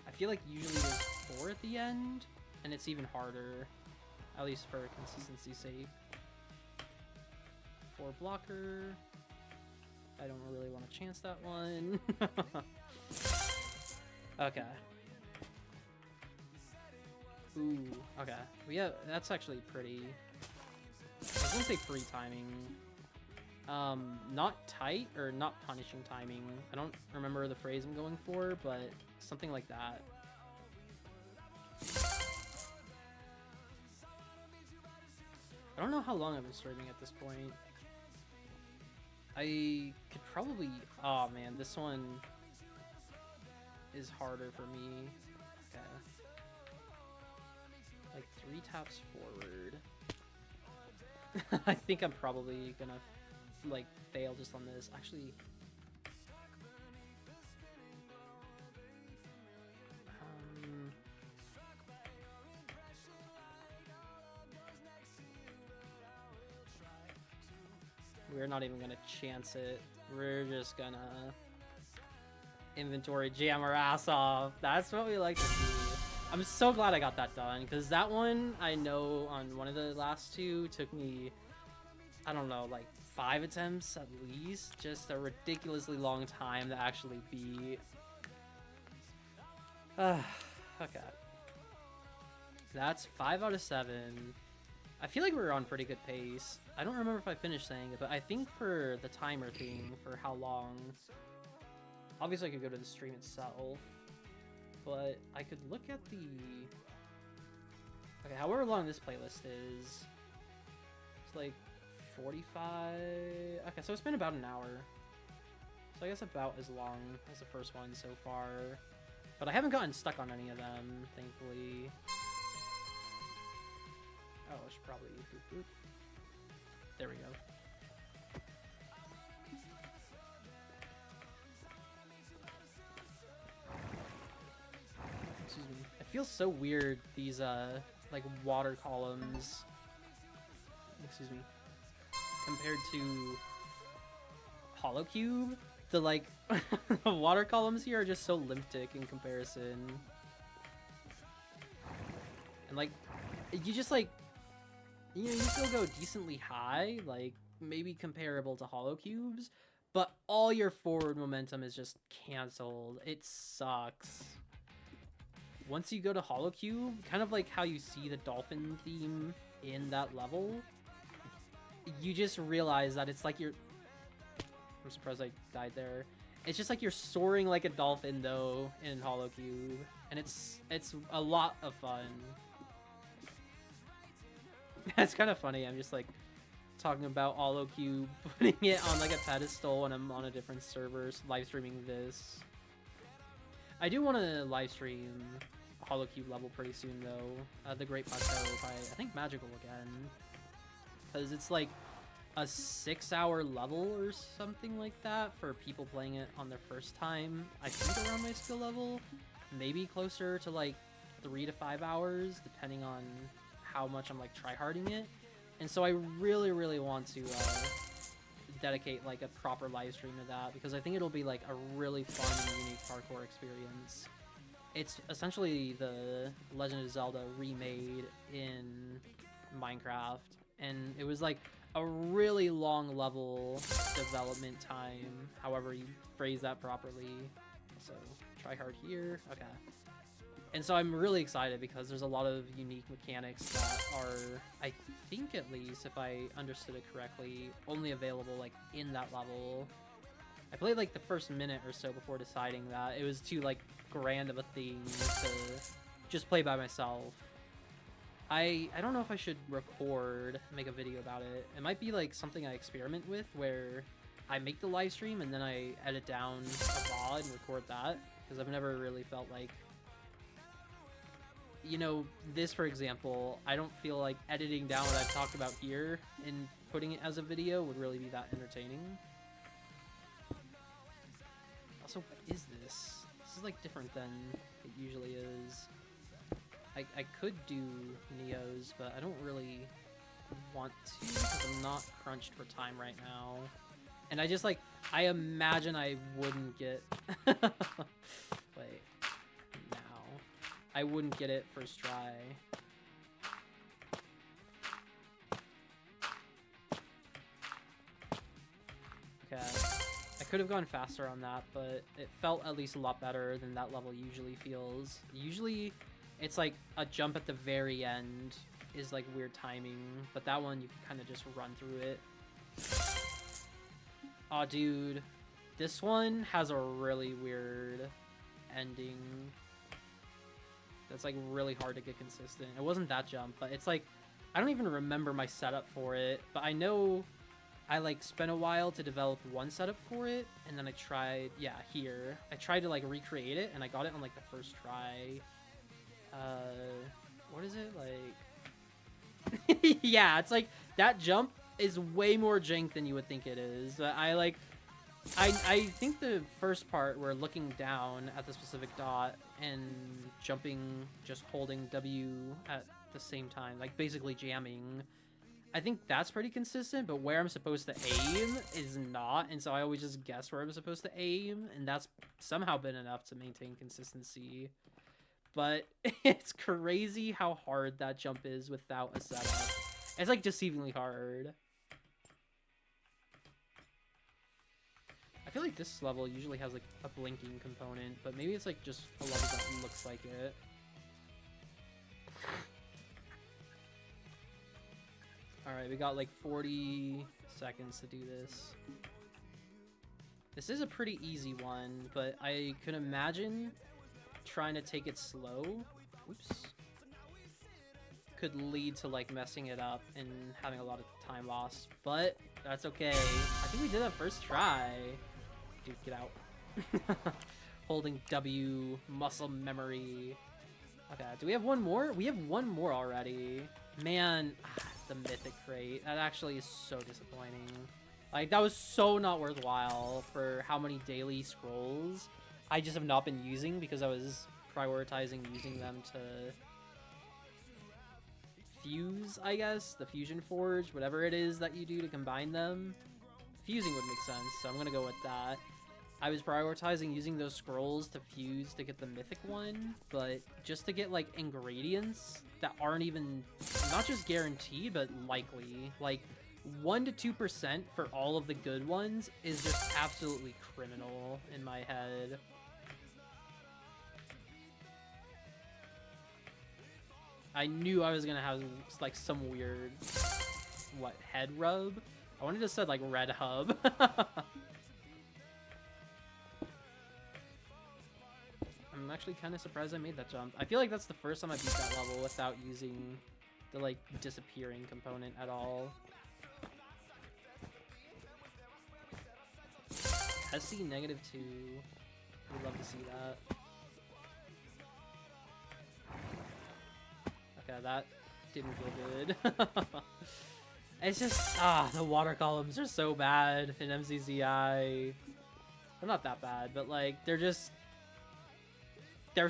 I feel like usually there's 4 at the end, and it's even harder, at least for consistency's sake. 4 blocker. I don't really want to chance that one. Okay. Ooh, okay. Yeah, that's actually pretty... I was gonna say free timing. Not tight, or not punishing timing. I don't remember the phrase I'm going for, but something like that. I don't know how long I've been streaming at this point. I could probably... Oh man, this one is harder for me. Okay. Like 3 taps forward. I think I'm probably gonna like fail just on this. Actually, we're not even gonna chance it. We're just gonna inventory jam our ass off. That's what we like to do. I'm so glad I got that done, because that one, I know on one of the last 2 took me, I don't know, like 5 attempts at least. Just a ridiculously long time to actually beat. Okay. That's 5 out of 7. I feel like we're on pretty good pace. I don't remember if I finished saying it, but I think for the timer thing, for how long, obviously I could go to the stream itself, but I could look at the... Okay, however long this playlist is, it's like 45. Okay, so it's been about an hour. So I guess about as long as the first one so far. But I haven't gotten stuck on any of them, thankfully. Oh, I should probably boop, boop. There we go. Excuse me. It feels so weird, these like water columns. Excuse me. Compared to Hollow Cube, the like water columns here are just so limptic in comparison. And like you just like you know, you still go decently high, like maybe comparable to Hollow Cubes, but all your forward momentum is just canceled. It sucks. Once you go to Hollow Cube, kind of like how you see the dolphin theme in that level, you just realize that it's like you're... I'm surprised I died there. It's just like you're soaring like a dolphin, though, in Hollow Cube. And it's a lot of fun. It's kind of funny. I'm just, like, talking about Hollow Cube, putting it on, like, a pedestal when I'm on a different server, live streaming this. I do want to live stream Hollow Cube level pretty soon, though. The Great Plateau by, I think, Magical again. Because it's, like, a 6-hour level or something like that for people playing it on their first time. I think around my skill level. Maybe closer to, like, 3 to 5 hours, depending on how much I'm, like, tryharding it. And so I really, really want to dedicate, like, a proper live stream to that, because I think it'll be, like, a really fun and unique parkour experience. It's essentially the Legend of Zelda remade in Minecraft, and it was, like, a really long level development time, however you phrase that properly. So, try hard here. Okay. And so I'm really excited because there's a lot of unique mechanics that are, I think at least, if I understood it correctly, only available, like, in that level. I played, like, the first minute or so before deciding that. It was too, like, grand of a thing to just play by myself. I don't know if I should record, make a video about it. It might be, like, something I experiment with, where I make the live stream and then I edit down a VOD and record that, because I've never really felt like... You know, this, for example, I don't feel like editing down what I've talked about here and putting it as a video would really be that entertaining. Also, what is this? This is, like, different than it usually is. I could do Neos, but I don't really want to, because I'm not crunched for time right now. And I just, like, I imagine I wouldn't get... Wait. I wouldn't get it first try. Okay. I could have gone faster on that, but it felt at least a lot better than that level usually feels. Usually, it's like a jump at the very end is like weird timing, but that one you can kind of just run through it. Aw, dude. This one has a really weird ending. That's, like, really hard to get consistent. It wasn't that jump, but it's, like, I don't even remember my setup for it, but I know I, like, spent a while to develop one setup for it, and then I tried, yeah, here. I tried to, like, recreate it, and I got it on, like, the first try. What is it? Like... yeah, it's, like, that jump is way more jank than you would think it is, but I, like... I think the first part, where looking down at the specific dot and jumping, just holding W at the same time, like basically jamming, I think that's pretty consistent, but where I'm supposed to aim is not, and so I always just guess where I'm supposed to aim, and that's somehow been enough to maintain consistency. But it's crazy how hard that jump is without a setup. It's like deceivingly hard. I feel like this level usually has, like, a blinking component, but maybe it's, like, just a level that looks like it. Alright, we got, like, 40 seconds to do this. This is a pretty easy one, but I could imagine trying to take it slow. Oops. could lead to like messing it up and having a lot of time lost, but that's okay. I think we did that first try. Dude, get out. Holding W, muscle memory. Okay, do we have one more? We have one more already. Man, the mythic crate. That actually is so disappointing. Like, that was so not worthwhile for how many daily scrolls I just have not been using because I was prioritizing using them to fuse, I guess, the fusion forge, whatever it is that you do to combine them. Fusing would make sense, so I'm gonna go with that. I was prioritizing using those scrolls to fuse to get the mythic one, but just to get like ingredients that aren't even not just guaranteed but likely, like 1 to 2% for all of the good ones is just absolutely criminal in my head. I knew I was gonna have like some weird head rub. I wanted to said like red hub. I'm actually kind of surprised I made that jump. I feel like that's the first time I beat that level without using the like disappearing component at all. SC -2. Would love to see that. Okay, that didn't feel good. It's just, the water columns are so bad in MCCI. They're not that bad, but like, they're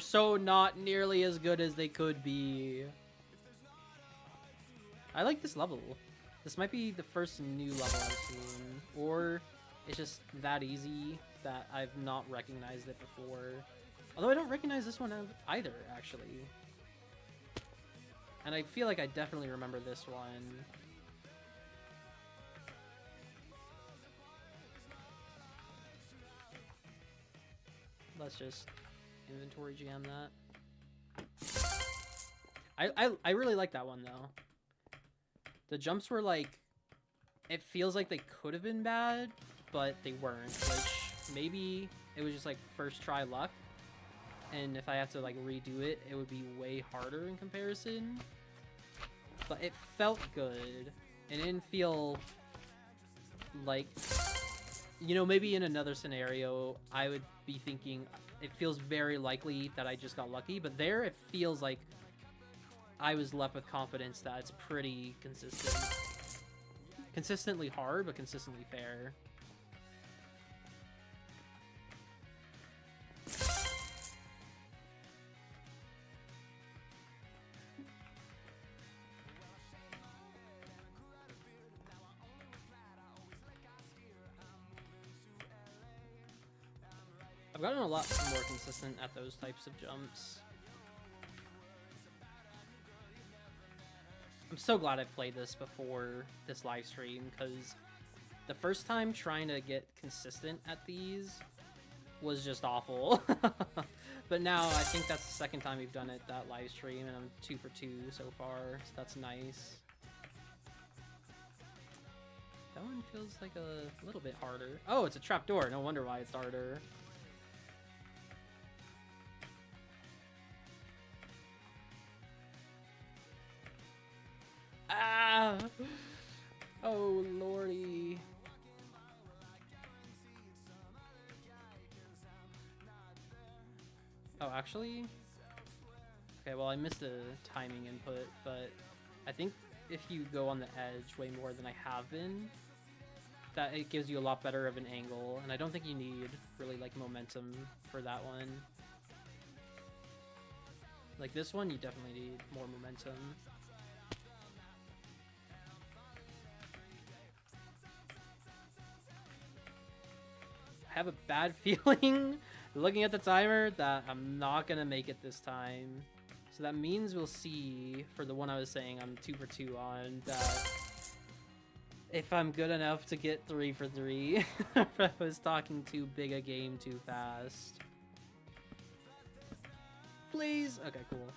so not nearly as good as they could be. I like this level. This might be the first new level I've seen, or it's just that easy that I've not recognized it before. Although I don't recognize this one either, actually. And I feel like I definitely remember this one. Let's just inventory jam that. I really like that one though. The jumps were like, it feels like they could have been bad, but they weren't, which maybe it was just like first try luck, and if I have to like redo it, it would be way harder in comparison. But it felt good, and it didn't feel like, you know, maybe in another scenario I would be thinking it feels very likely that I just got lucky, but there it feels like I was left with confidence that it's pretty consistent. Consistently hard, but consistently fair. I've gotten a lot more consistent at those types of jumps. I'm so glad I played this before this live stream, because the first time trying to get consistent at these was just awful. But now I think that's the second time we've done it that live stream, and I'm 2 for 2 so far, so that's nice. That one feels like a little bit harder. Oh, it's a trapdoor. No wonder why it's harder. Ah! Oh, lordy. Oh, actually? Okay, well, I missed the timing input, but I think if you go on the edge way more than I have been, that it gives you a lot better of an angle, and I don't think you need really, like, momentum for that one. Like, this one, you definitely need more momentum. I have a bad feeling looking at the timer that I'm not gonna make it this time, so that means we'll see for the one I was saying I'm 2 for 2 on, that if I'm good enough to get 3 for 3 if I was talking too big a game too fast. Please. Okay, cool.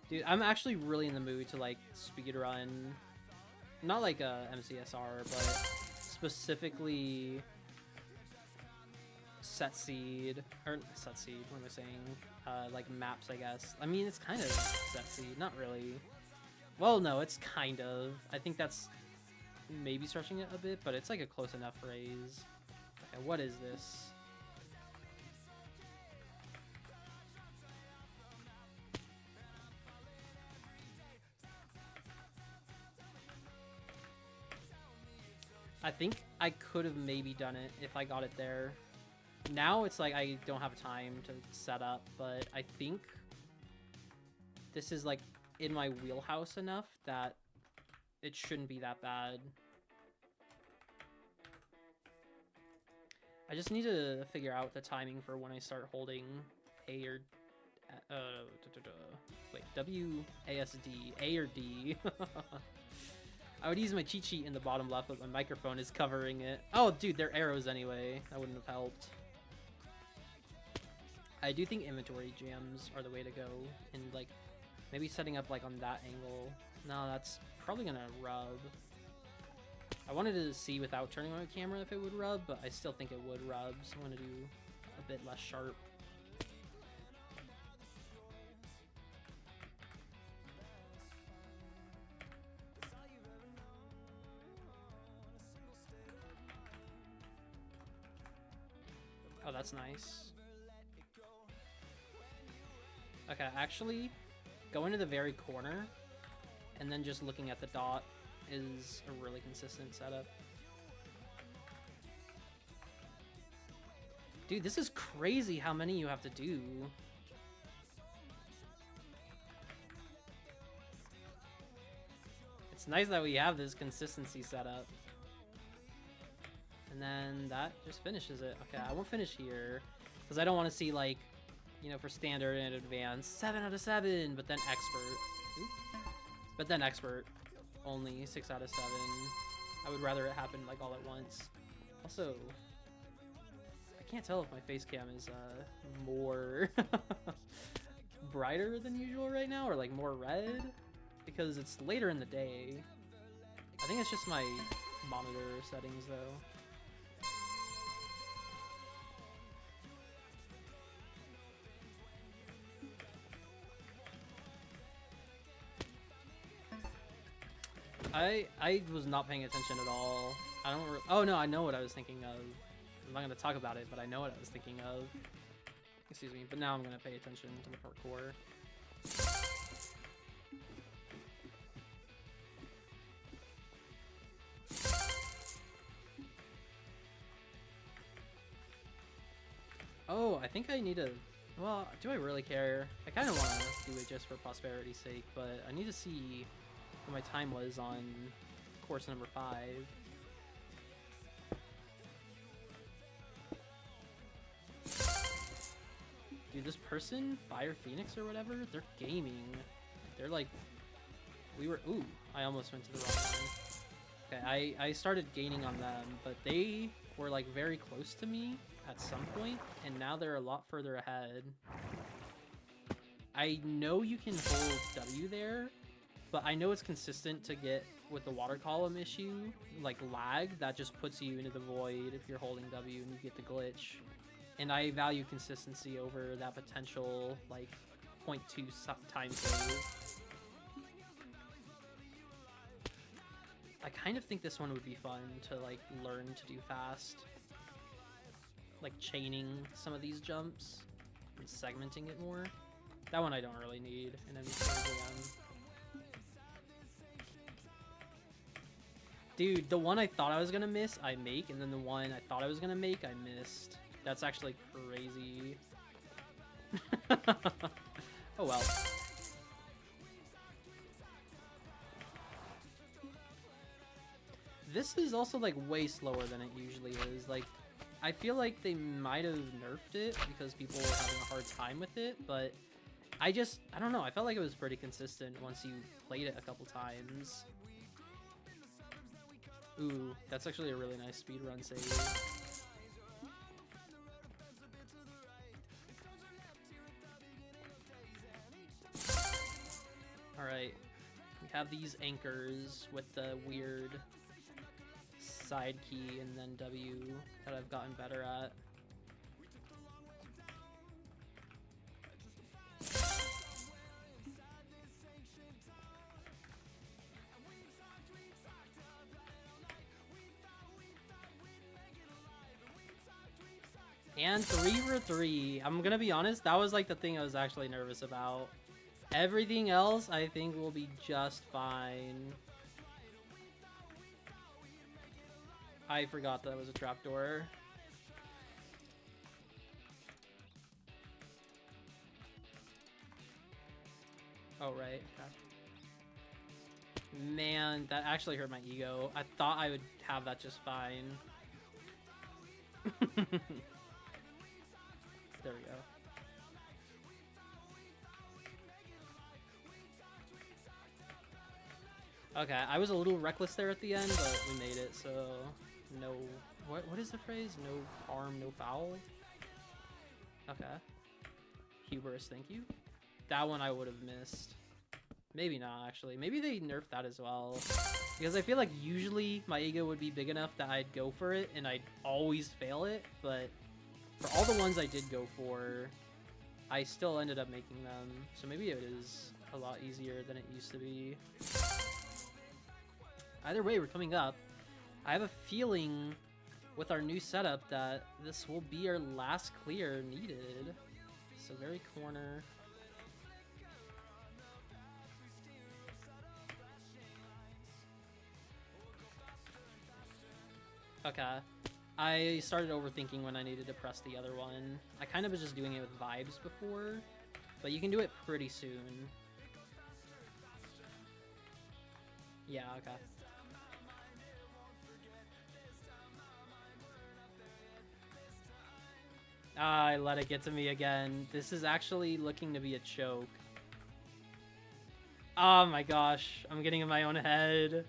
Dude, I'm actually really in the mood to like speedrun, not like a MCSR, but specifically set seed, or set seed, what am I saying? Like maps, I guess. I mean, it's kind of set seed, not really. Well, no, it's kind of. I think that's maybe stretching it a bit, but it's like a close enough phrase. Okay, what is this? I think I could have maybe done it if I got it there. Now it's like I don't have time to set up, but I think this is like in my wheelhouse enough that it shouldn't be that bad. I just need to figure out the timing for when I start holding A or wait, W-A-S-D, A or D. I would use my cheat sheet in the bottom left, but my microphone is covering it. Oh, dude, they're arrows anyway. That wouldn't have helped. I do think inventory jams are the way to go, and like maybe setting up like on that angle. No, that's probably gonna rub. I wanted to see without turning on my camera if it would rub, but I still think it would rub, so I'm gonna do a bit less sharp. Oh, that's nice. Okay, actually, going to the very corner and then just looking at the dot is a really consistent setup. Dude, this is crazy how many you have to do. It's nice that we have this consistency setup. And then that just finishes it. Okay, I won't finish here because I don't want to see like, you know, for standard and advanced 7 out of 7, but then expert. Oop. But then expert only 6 out of 7. I would rather it happen like all at once. Also, I can't tell if my face cam is more brighter than usual right now or like more red because it's later in the day. I think it's just my monitor settings though. I was not paying attention at all. I don't. Oh no, I know what I was thinking of. I'm not gonna talk about it, but I know what I was thinking of. Excuse me. But now I'm gonna pay attention to the parkour. Oh, I think I need to. Well, do I really care? I kind of want to do it just for prosperity's sake, but I need to see what my time was on course number 5. Dude, this person, Fire Phoenix or whatever, they're gaming. They're like, ooh, I almost went to the wrong one. Okay, I started gaining on them, but they were like very close to me at some point, and now they're a lot further ahead. I know you can hold W there, but I know it's consistent to get with the water column issue, like lag, that just puts you into the void if you're holding W and you get the glitch. And I value consistency over that potential, like, 0.2 time save. I kind of think this one would be fun to, like, learn to do fast. Like, chaining some of these jumps and segmenting it more. That one I don't really need in any sort of jam. Dude, the one I thought I was gonna miss, I make, and then the one I thought I was gonna make, I missed. That's actually crazy. Oh well. This is also like way slower than it usually is. Like, I feel like they might have nerfed it because people were having a hard time with it, but I don't know, I felt like it was pretty consistent once you played it a couple times. Ooh, that's actually a really nice speedrun save. Alright, we have these anchors with the weird side key and then W that I've gotten better at. And 3 for 3. I'm gonna be honest, that was like the thing I was actually nervous about. Everything else, I think, will be just fine. I forgot that was a trapdoor. Oh, right. Okay. Man, that actually hurt my ego. I thought I would have that just fine. There we go. Okay, I was a little reckless there at the end, but we made it, so no... What is the phrase? No harm, no foul? Okay. Hubris, thank you. That one I would have missed. Maybe not, actually. Maybe they nerfed that as well. Because I feel like usually my ego would be big enough that I'd go for it, and I'd always fail it, but for all the ones I did go for, I still ended up making them. So maybe it is a lot easier than it used to be. Either way, we're coming up. I have a feeling with our new setup that this will be our last clear needed. So very corner. Okay. I started overthinking when I needed to press the other one. I kind of was just doing it with vibes before, but you can do it pretty soon. Yeah, okay. I let it get to me again. This is actually looking to be a choke. Oh my gosh, I'm getting in my own head.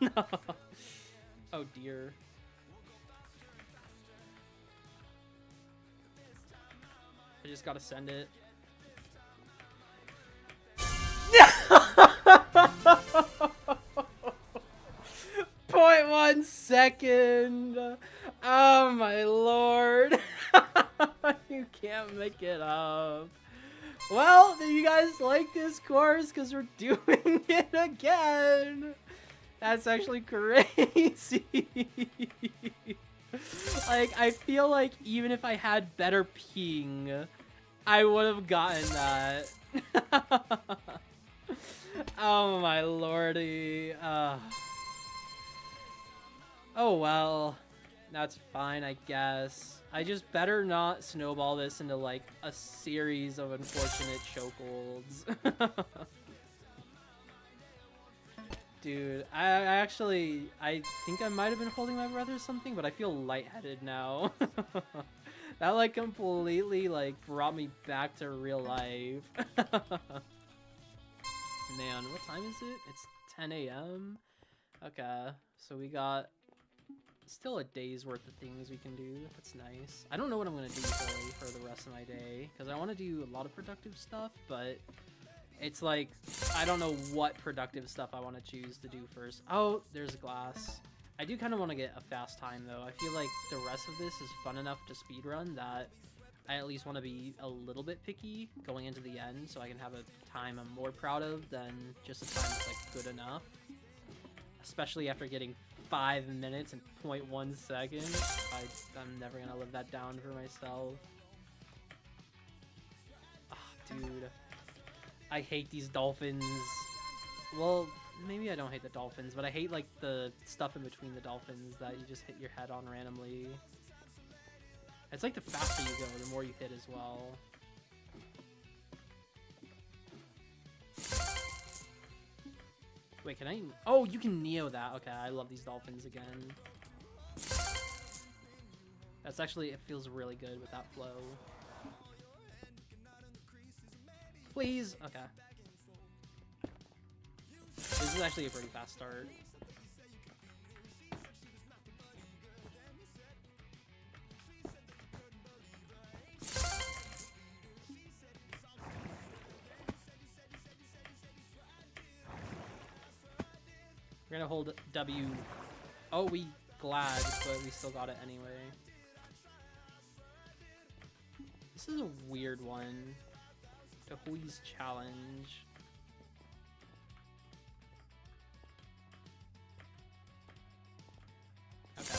No. Oh dear. I just gotta send it. 0.1 second. Oh my lord. You can't make it up. Well, do you guys like this course? Because we're doing it again. That's actually crazy. Like, I feel like even if I had better ping, I would have gotten that. Oh my lordy. Oh well. That's fine, I guess. I just better not snowball this into, like, a series of unfortunate chokeholds. Dude, I think I might have been holding my breath or something, but I feel lightheaded now. That, like, completely, like, brought me back to real life. Man, what time is it? It's 10 a.m.? Okay, so we got still a day's worth of things we can do. That's nice. I don't know what I'm going to do really for the rest of my day, because I want to do a lot of productive stuff, but it's like, I don't know what productive stuff I want to choose to do first. Oh, there's glass. I do kind of want to get a fast time, though. I feel like the rest of this is fun enough to speedrun that I at least want to be a little bit picky going into the end, so I can have a time I'm more proud of than just a time that's, like, good enough. Especially after getting 5 minutes and 0.1 seconds. I'm never going to live that down for myself. Oh, dude. I hate these dolphins. Well, maybe I don't hate the dolphins, but I hate, like, the stuff in between the dolphins that you just hit your head on randomly. It's like the faster you go, the more you hit as well. Wait, can I? Oh, you can Neo that. Okay, I love these dolphins again. That's actually, it feels really good with that flow. Please. Okay. This is actually a pretty fast start. We're gonna hold W. Oh, we glad, but we still got it anyway. This is a weird one. The Hui's challenge. Okay.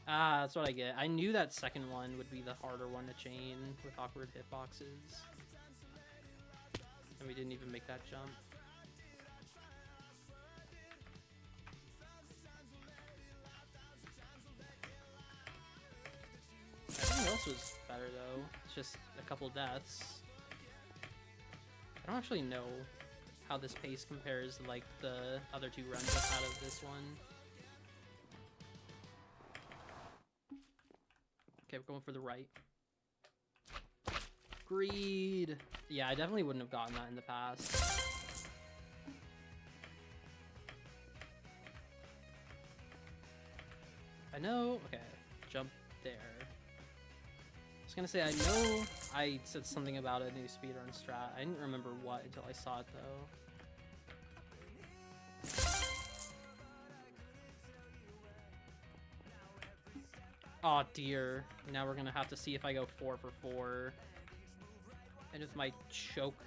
Ah, that's what I get. I knew that second one would be the harder one to chain with awkward hitboxes. And we didn't even make that jump. Everything else was better though. It's just a couple deaths. I don't actually know how this pace compares to like the other two runs I've had of this one. Okay, we're going for the right. Greed! Yeah, I definitely wouldn't have gotten that in the past. I know... Okay, jump there. I was gonna say, I know I said something about a new speedrun strat. I didn't remember what until I saw it, though. Oh dear. Now we're gonna have to see if I go 4 for 4. And with my choke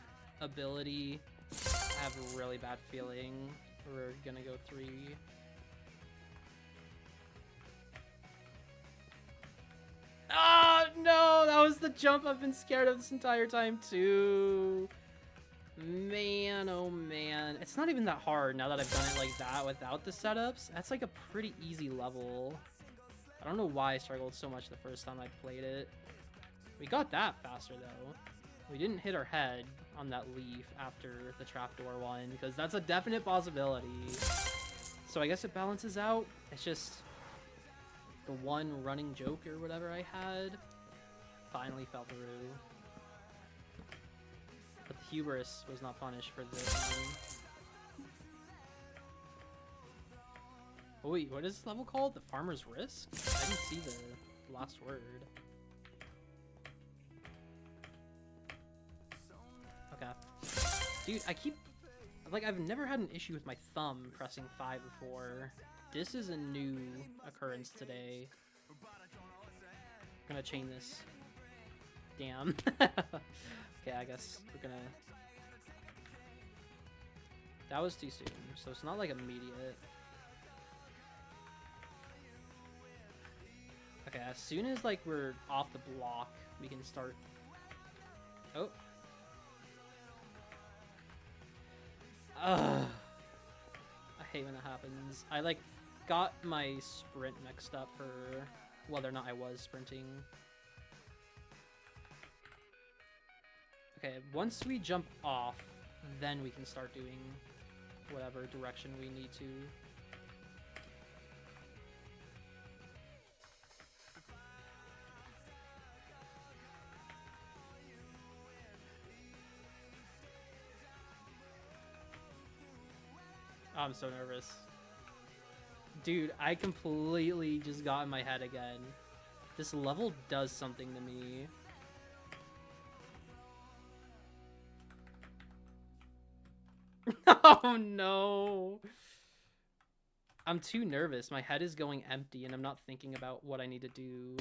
ability, I have a really bad feeling we're gonna go 3. Ah, no! That was the jump I've been scared of this entire time, too. Man, oh man. It's not even that hard now that I've done it like that without the setups. That's like a pretty easy level. I don't know why I struggled so much the first time I played it. We got that faster though. We didn't hit our head on that leaf after the trapdoor one, because that's a definite possibility. So I guess it balances out. It's just the one running joke or whatever I had finally fell through. But the hubris was not punished for this one. Oh wait, what is this level called? The Farmer's Risk? I didn't see the last word. Okay. Dude, I've never had an issue with my thumb pressing 5 before. This is a new occurrence today. I'm gonna chain this. Damn. Okay, I guess we're gonna... That was too soon, so it's not like immediate. Okay, as soon as like we're off the block, we can start. Oh. Ugh. I hate when that happens. I like got my sprint mixed up for whether or not I was sprinting. Okay, once we jump off, then we can start doing whatever direction we need to. Oh, I'm so nervous. Dude, I completely just got in my head again. This level does something to me. Oh no. I'm too nervous. My head is going empty and I'm not thinking about what I need to do.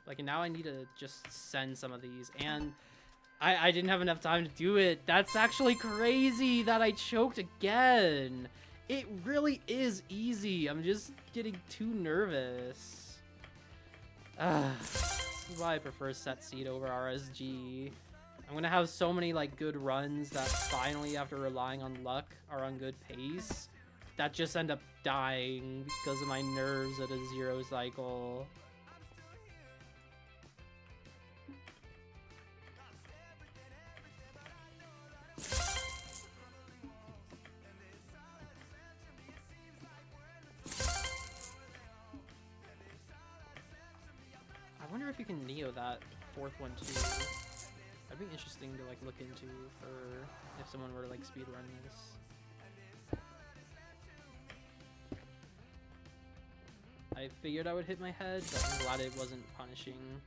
Like now I need to just send some of these, and I didn't have enough time to do it. That's actually crazy that I choked again. It really is easy. I'm just getting too nervous. This is why I prefer set seed over RSG. I'm gonna have so many like good runs that finally, after relying on luck, are on good pace, that just end up dying because of my nerves at a 0 cycle. I wonder if you can Neo that 4th one too. That'd be interesting to like look into for if someone were to like speedrun this. I figured I would hit my head, but I'm glad it wasn't punishing.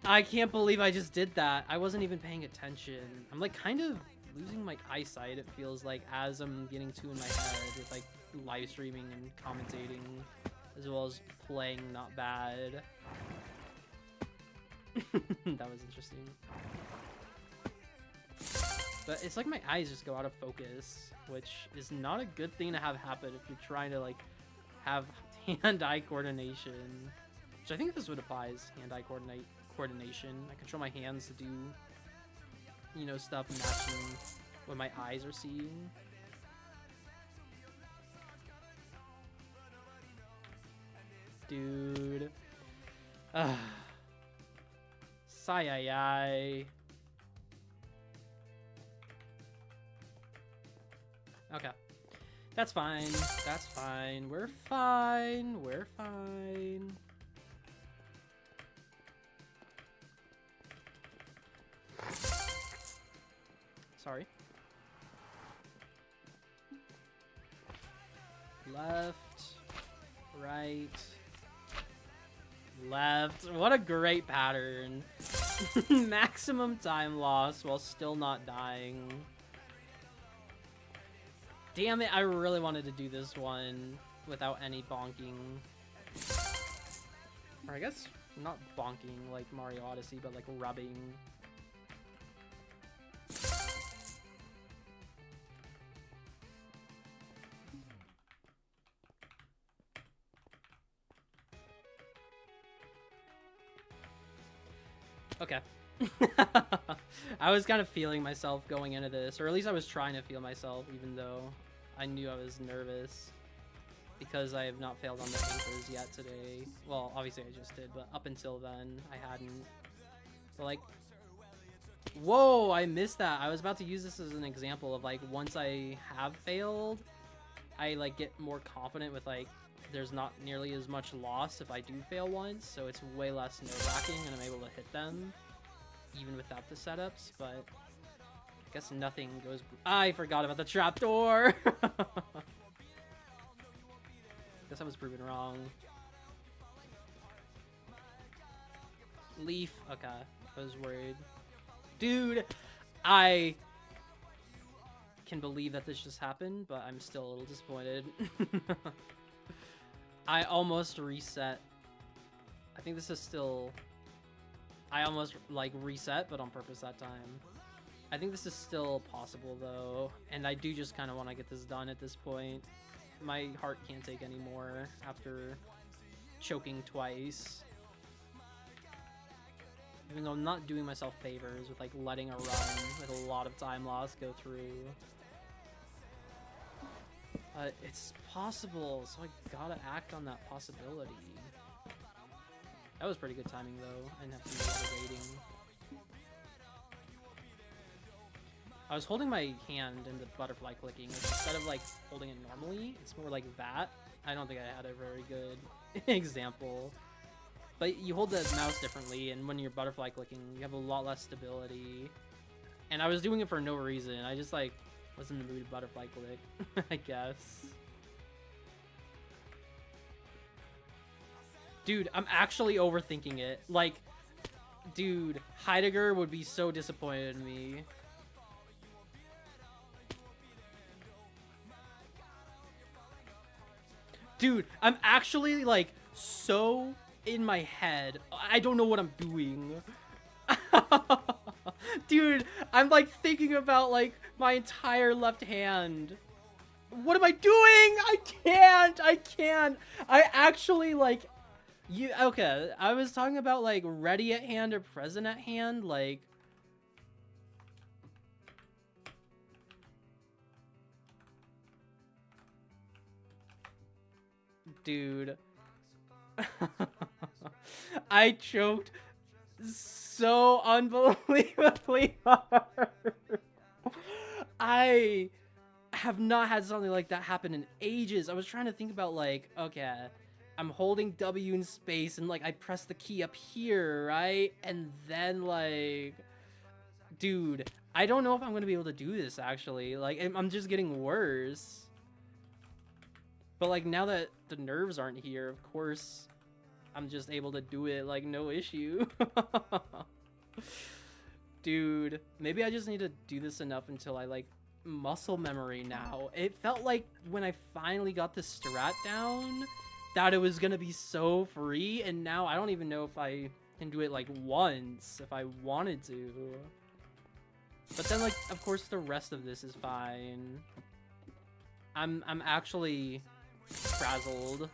I can't believe I just did that. I wasn't even paying attention. I'm like kind of losing my eyesight, it feels like, as I'm getting too in my head with like live streaming and commentating, as well as playing not bad. That was interesting. But it's like my eyes just go out of focus, which is not a good thing to have happen if you're trying to like have hand-eye coordination. Which I think this would apply as hand-eye coordination. I control my hands to do, you know, stuff matching what my eyes are seeing. Dude. Sigh. Okay. That's fine. That's fine. We're fine. We're fine. Sorry. Left. Right. Left. What a great pattern. Maximum time loss while still not dying. Damn it, I really wanted to do this one without any bonking. Or I guess not bonking like Mario Odyssey, but like rubbing. Okay. I was kind of feeling myself going into this, or at least I was trying to feel myself, even though I knew I was nervous because I have not failed on the anchors yet today. Well, obviously I just did, but up until then I hadn't. But like, whoa, I missed that. I was about to use this as an example of like, once I have failed, I like get more confident with like, there's not nearly as much loss if I do fail once, so it's way less nerve-wracking and I'm able to hit them even without the setups. But I guess nothing goes. I forgot about the trapdoor. Guess I was proven wrong. Leaf. Okay, I was worried. Dude, I can believe that this just happened, but I'm still a little disappointed. I almost reset. I think this is still... I almost, like, reset, but on purpose that time. I think this is still possible, though. And I do just kind of want to get this done at this point. My heart can't take any more after choking twice. Even though I'm not doing myself favors with, like, letting a run with a lot of time loss go through. It's possible, so I gotta act on that possibility. That was pretty good timing, though. I didn't have to do a lot of waiting. I was holding my hand in the butterfly clicking. Instead of, like, holding it normally, it's more like that. I don't think I had a very good example. But you hold the mouse differently, and when you're butterfly clicking, you have a lot less stability. And I was doing it for no reason. I just, like, was in the mood of butterfly click, I guess. Dude, I'm actually overthinking it. Like, dude, Heidegger would be so disappointed in me. Dude, I'm actually, like, so in my head. I don't know what I'm doing. Dude, I'm like thinking about like my entire left hand. What am I doing? I can't. I actually like okay, I was talking about like ready at hand or present at hand, like dude. I choked so unbelievably hard. I have not had something like that happen in ages. I was trying to think about like, okay, I'm holding W in space and like I press the key up here, right? And then like, dude, I don't know if I'm going to be able to do this actually. Like, I'm just getting worse. But like now that the nerves aren't here, of course, I'm just able to do it like no issue. Dude, maybe I just need to do this enough until I like muscle memory now. It felt like when I finally got the strat down that it was gonna be so free, and now I don't even know if I can do it like once if I wanted to. But then like of course the rest of this is fine. I'm actually frazzled.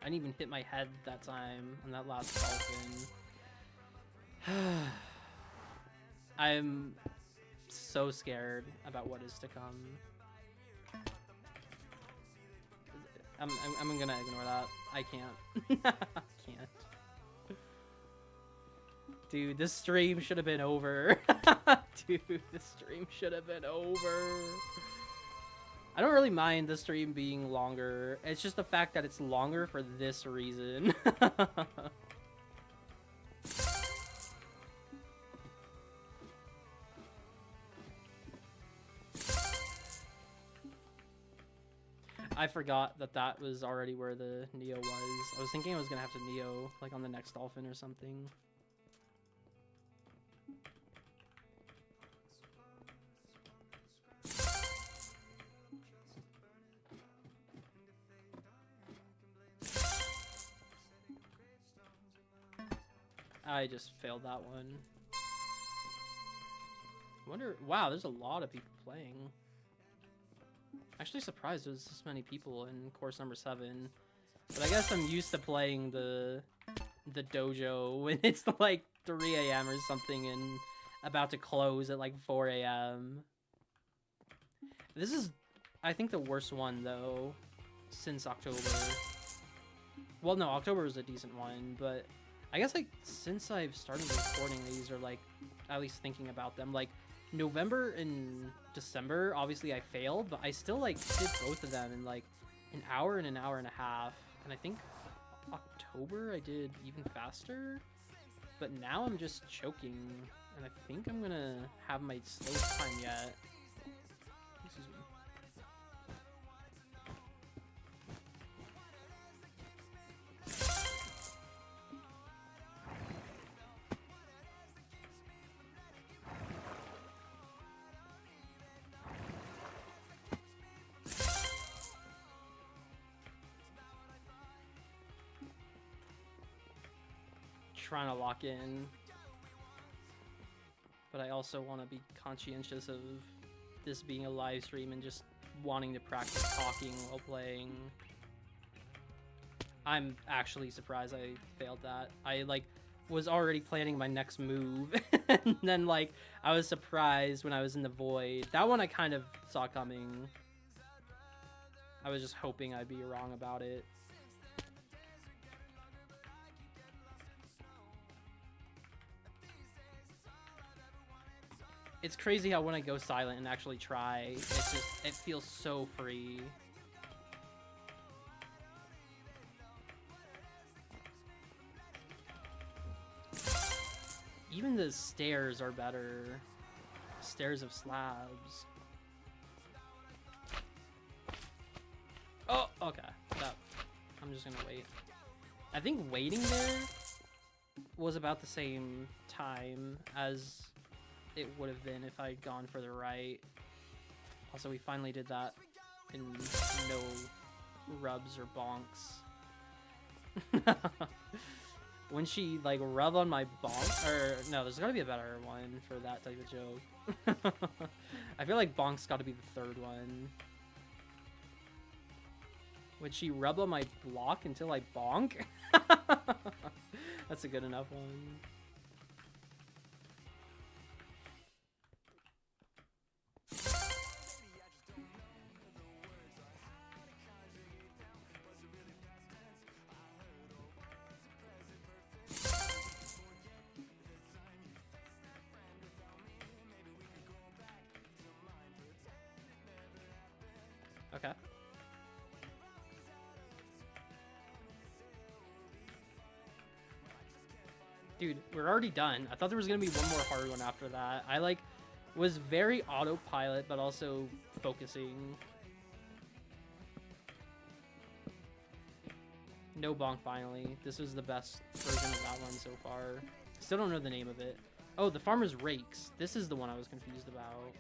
I didn't even hit my head that time on that last dolphin. I'm so scared about what is to come. I'm gonna ignore that. I can't. I can't. Dude, this stream should have been over. Dude, this stream should have been over. I don't really mind the stream being longer. It's just the fact that it's longer for this reason. I forgot that that was already where the Neo was. I was thinking I was gonna have to Neo like on the next dolphin or something. I just failed that one. I wonder, wow, there's a lot of people playing. Actually surprised there's this many people in course number 7. But I guess I'm used to playing the dojo when it's like 3 a.m. or something and about to close at like 4 a.m. This is, I think, the worst one though since October. Well, no, October was a decent one, but I guess like since I've started recording these, or like at least thinking about them, like November and December, obviously I failed, but I still like did both of them in like an hour and a half. And I think October I did even faster, but now I'm just choking, and I think I'm gonna have my slowest time yet. Excuse me. Trying to lock in, but I also want to be conscientious of this being a live stream and just wanting to practice talking while playing. I'm actually surprised I failed that. I like was already planning my next move and then like I was surprised when I was in the void. That one I kind of saw coming. I was just hoping I'd be wrong about it. It's crazy how when I go silent and actually try, it's just, it feels so free. Even the stairs are better. Stairs of slabs. Oh, okay. That, I'm just gonna wait. I think waiting there was about the same time as it would have been if I'd gone for the right. Also, we finally did that in no rubs or bonks. When she like rub on my bonk, or no, there's gotta be a better one for that type of joke. I feel like bonk's gotta be the third one. Would she rub on my block until I bonk? That's a good enough one. Okay. Dude, we're already done. I thought there was gonna be one more hard one after that. I like was very autopilot, but also focusing. No bonk finally. This was the best version of that one so far. Still don't know the name of it. Oh, the Farmer's Rakes. This is the one I was confused about.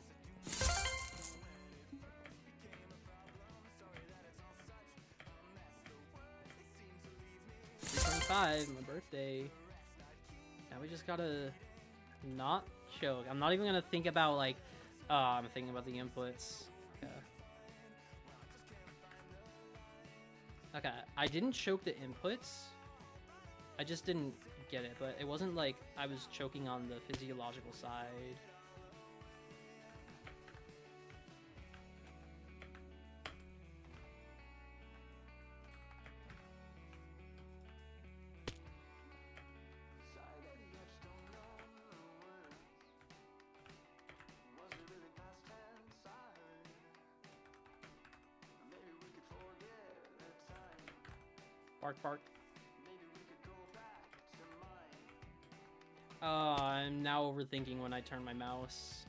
325, my birthday. Now we just gotta not choke. I'm not even gonna think about like, I'm thinking about the inputs. Okay. Okay, I didn't choke the inputs. I just didn't get it, but it wasn't like I was choking on the physiological side. Bark, bark. I'm now overthinking when I turn my mouse.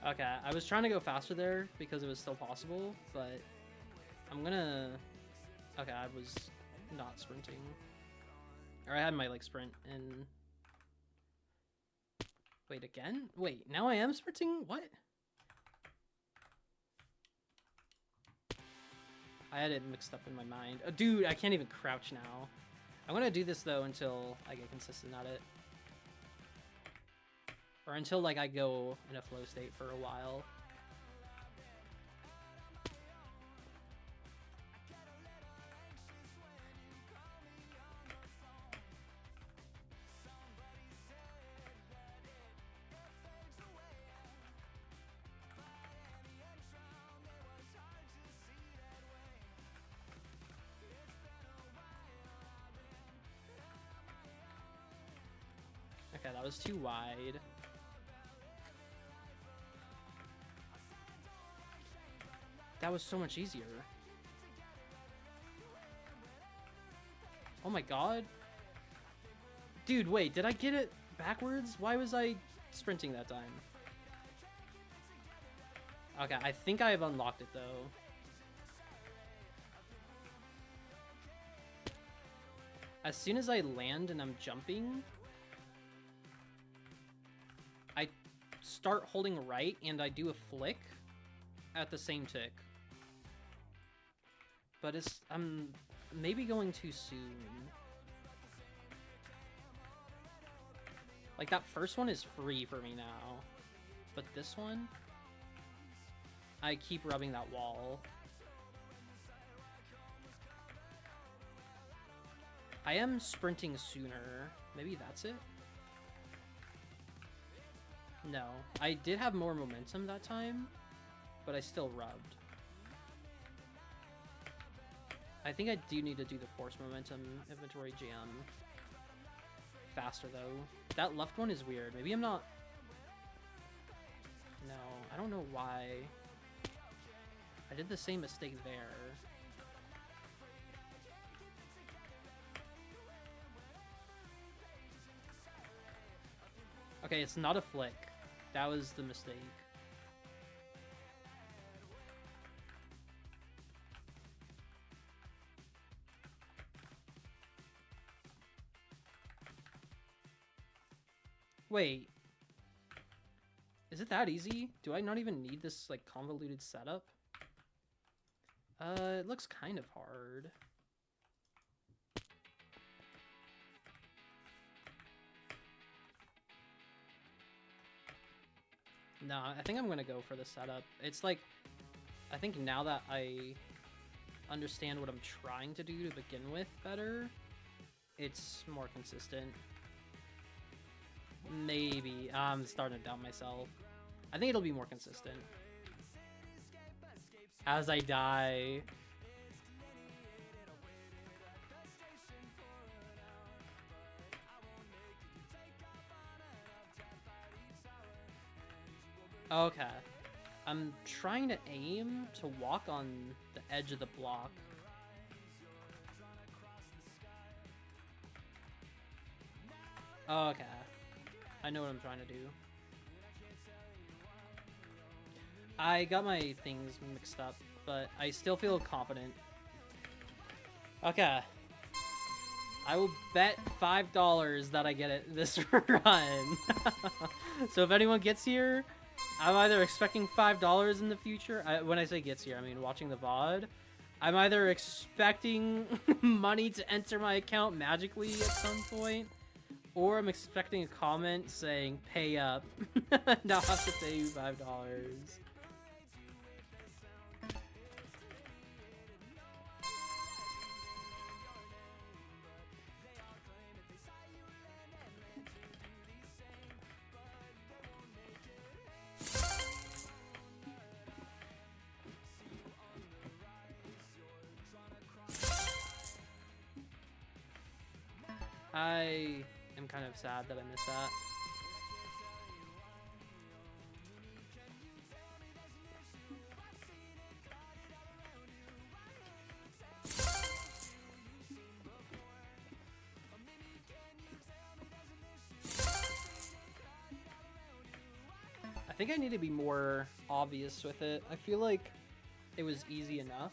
Okay, I was trying to go faster there because it was still possible, but I'm gonna... Okay, I was not sprinting. Or I had my, like, sprint in... Wait, again? Wait, now I am sprinting? What? I had it mixed up in my mind. Oh, dude, I can't even crouch now. I'm gonna do this, though, until I get consistent at it. Or until, like, I go in a flow state for a while. Okay, that was too wide. That was so much easier. Oh my god. Dude, wait, did I get it backwards? Why was I sprinting that time? Okay, I think I have unlocked it though. As soon as I land and I'm jumping, I start holding right and I do a flick at the same tick. But I'm maybe going too soon. Like, that first one is free for me now. But this one, I keep rubbing that wall. I am sprinting sooner. Maybe that's it? No. I did have more momentum that time, but I still rubbed. I think I do need to do the force momentum inventory jam faster though. That left one is weird. Maybe I'm not... No, I don't know why. I did the same mistake there. Okay, it's not a flick. That was the mistake. Wait. Is it that easy? Do I not even need this, like, convoluted setup? It looks kind of hard. No, I think I'm gonna go for the setup. It's like, I think now that I understand what I'm trying to do to begin with better, it's more consistent. Maybe. I'm starting to doubt myself. I think it'll be more consistent. As I die. Okay. I'm trying to aim to walk on the edge of the block. Okay. I know what I'm trying to do. I got my things mixed up, but I still feel confident. Okay. I will bet $5 that I get it this run. So if anyone gets here, I'm either expecting $5 in the future. When I say gets here, I mean watching the VOD. I'm either expecting money to enter my account magically at some point, or I'm expecting a comment saying pay up. Now I have to pay you $5. I am kind of sad that I missed that. I think I need to be more obvious with it. I feel like it was easy enough.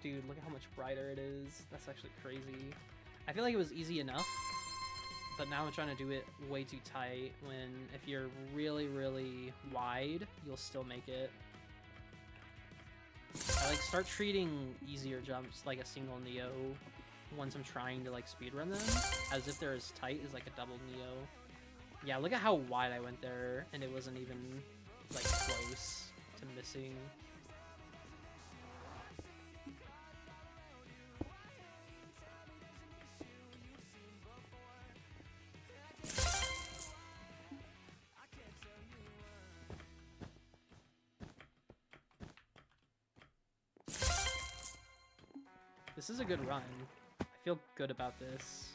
Dude, look at how much brighter it is. That's actually crazy. I feel like it was easy enough, but now I'm trying to do it way too tight when if you're really, really wide, you'll still make it. I like start treating easier jumps like a single Neo once I'm trying to like speedrun them, as if they're as tight as like a double Neo. Yeah, look at how wide I went there, and it wasn't even like close to missing. This is a good run. I feel good about this.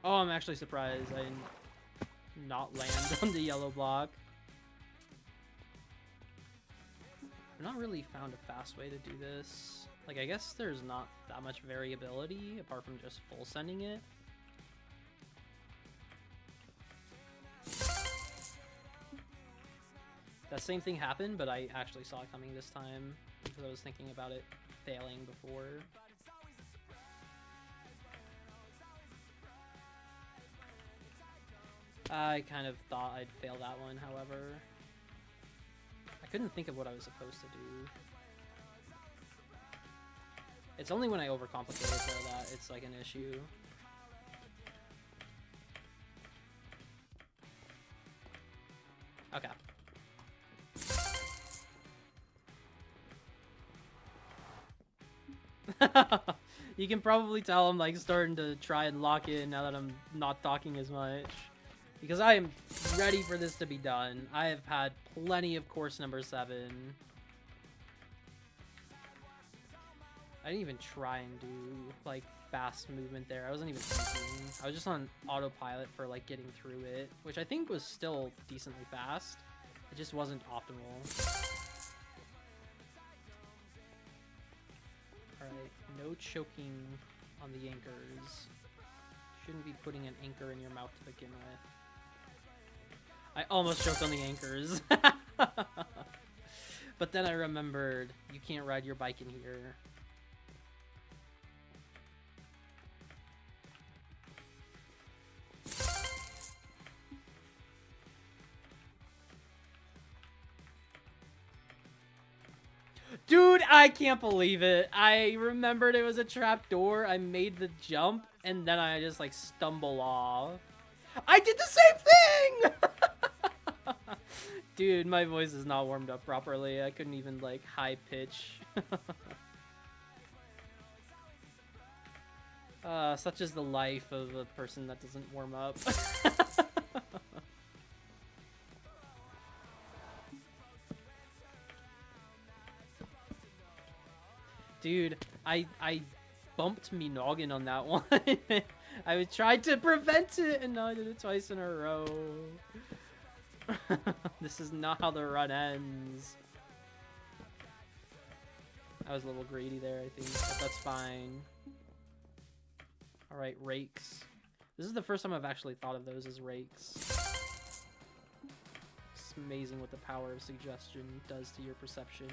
Oh, I'm actually surprised I didn't not land on the yellow block. I've not really found a fast way to do this. Like, I guess there's not that much variability apart from just full sending it. That same thing happened, but I actually saw it coming this time because I was thinking about it failing before. I kind of thought I'd fail that one, however. I couldn't think of what I was supposed to do. It's only when I overcomplicate it though that it's like an issue. Okay. You can probably tell I'm like starting to try and lock in now that I'm not talking as much. Because I am ready for this to be done. I have had plenty of course number 7. I didn't even try and do like fast movement there. I wasn't even thinking. I was just on autopilot for like getting through it, which I think was still decently fast. It just wasn't optimal. Alright, no choking on the anchors. Shouldn't be putting an anchor in your mouth to begin with. I almost choked on the anchors. But then I remembered you can't ride your bike in here. Dude, I can't believe it. I remembered it was a trap door. I made the jump, and then I just, like, stumble off. I did the same thing! Dude, my voice is not warmed up properly. I couldn't even, like, high pitch. Such is the life of a person that doesn't warm up. Dude, I bumped me noggin on that one. I tried to prevent it, and now I did it twice in a row. This is not how the run ends. I was a little greedy there, I think, but that's fine. Alright, rakes. This is the first time I've actually thought of those as rakes. It's amazing what the power of suggestion does to your perception.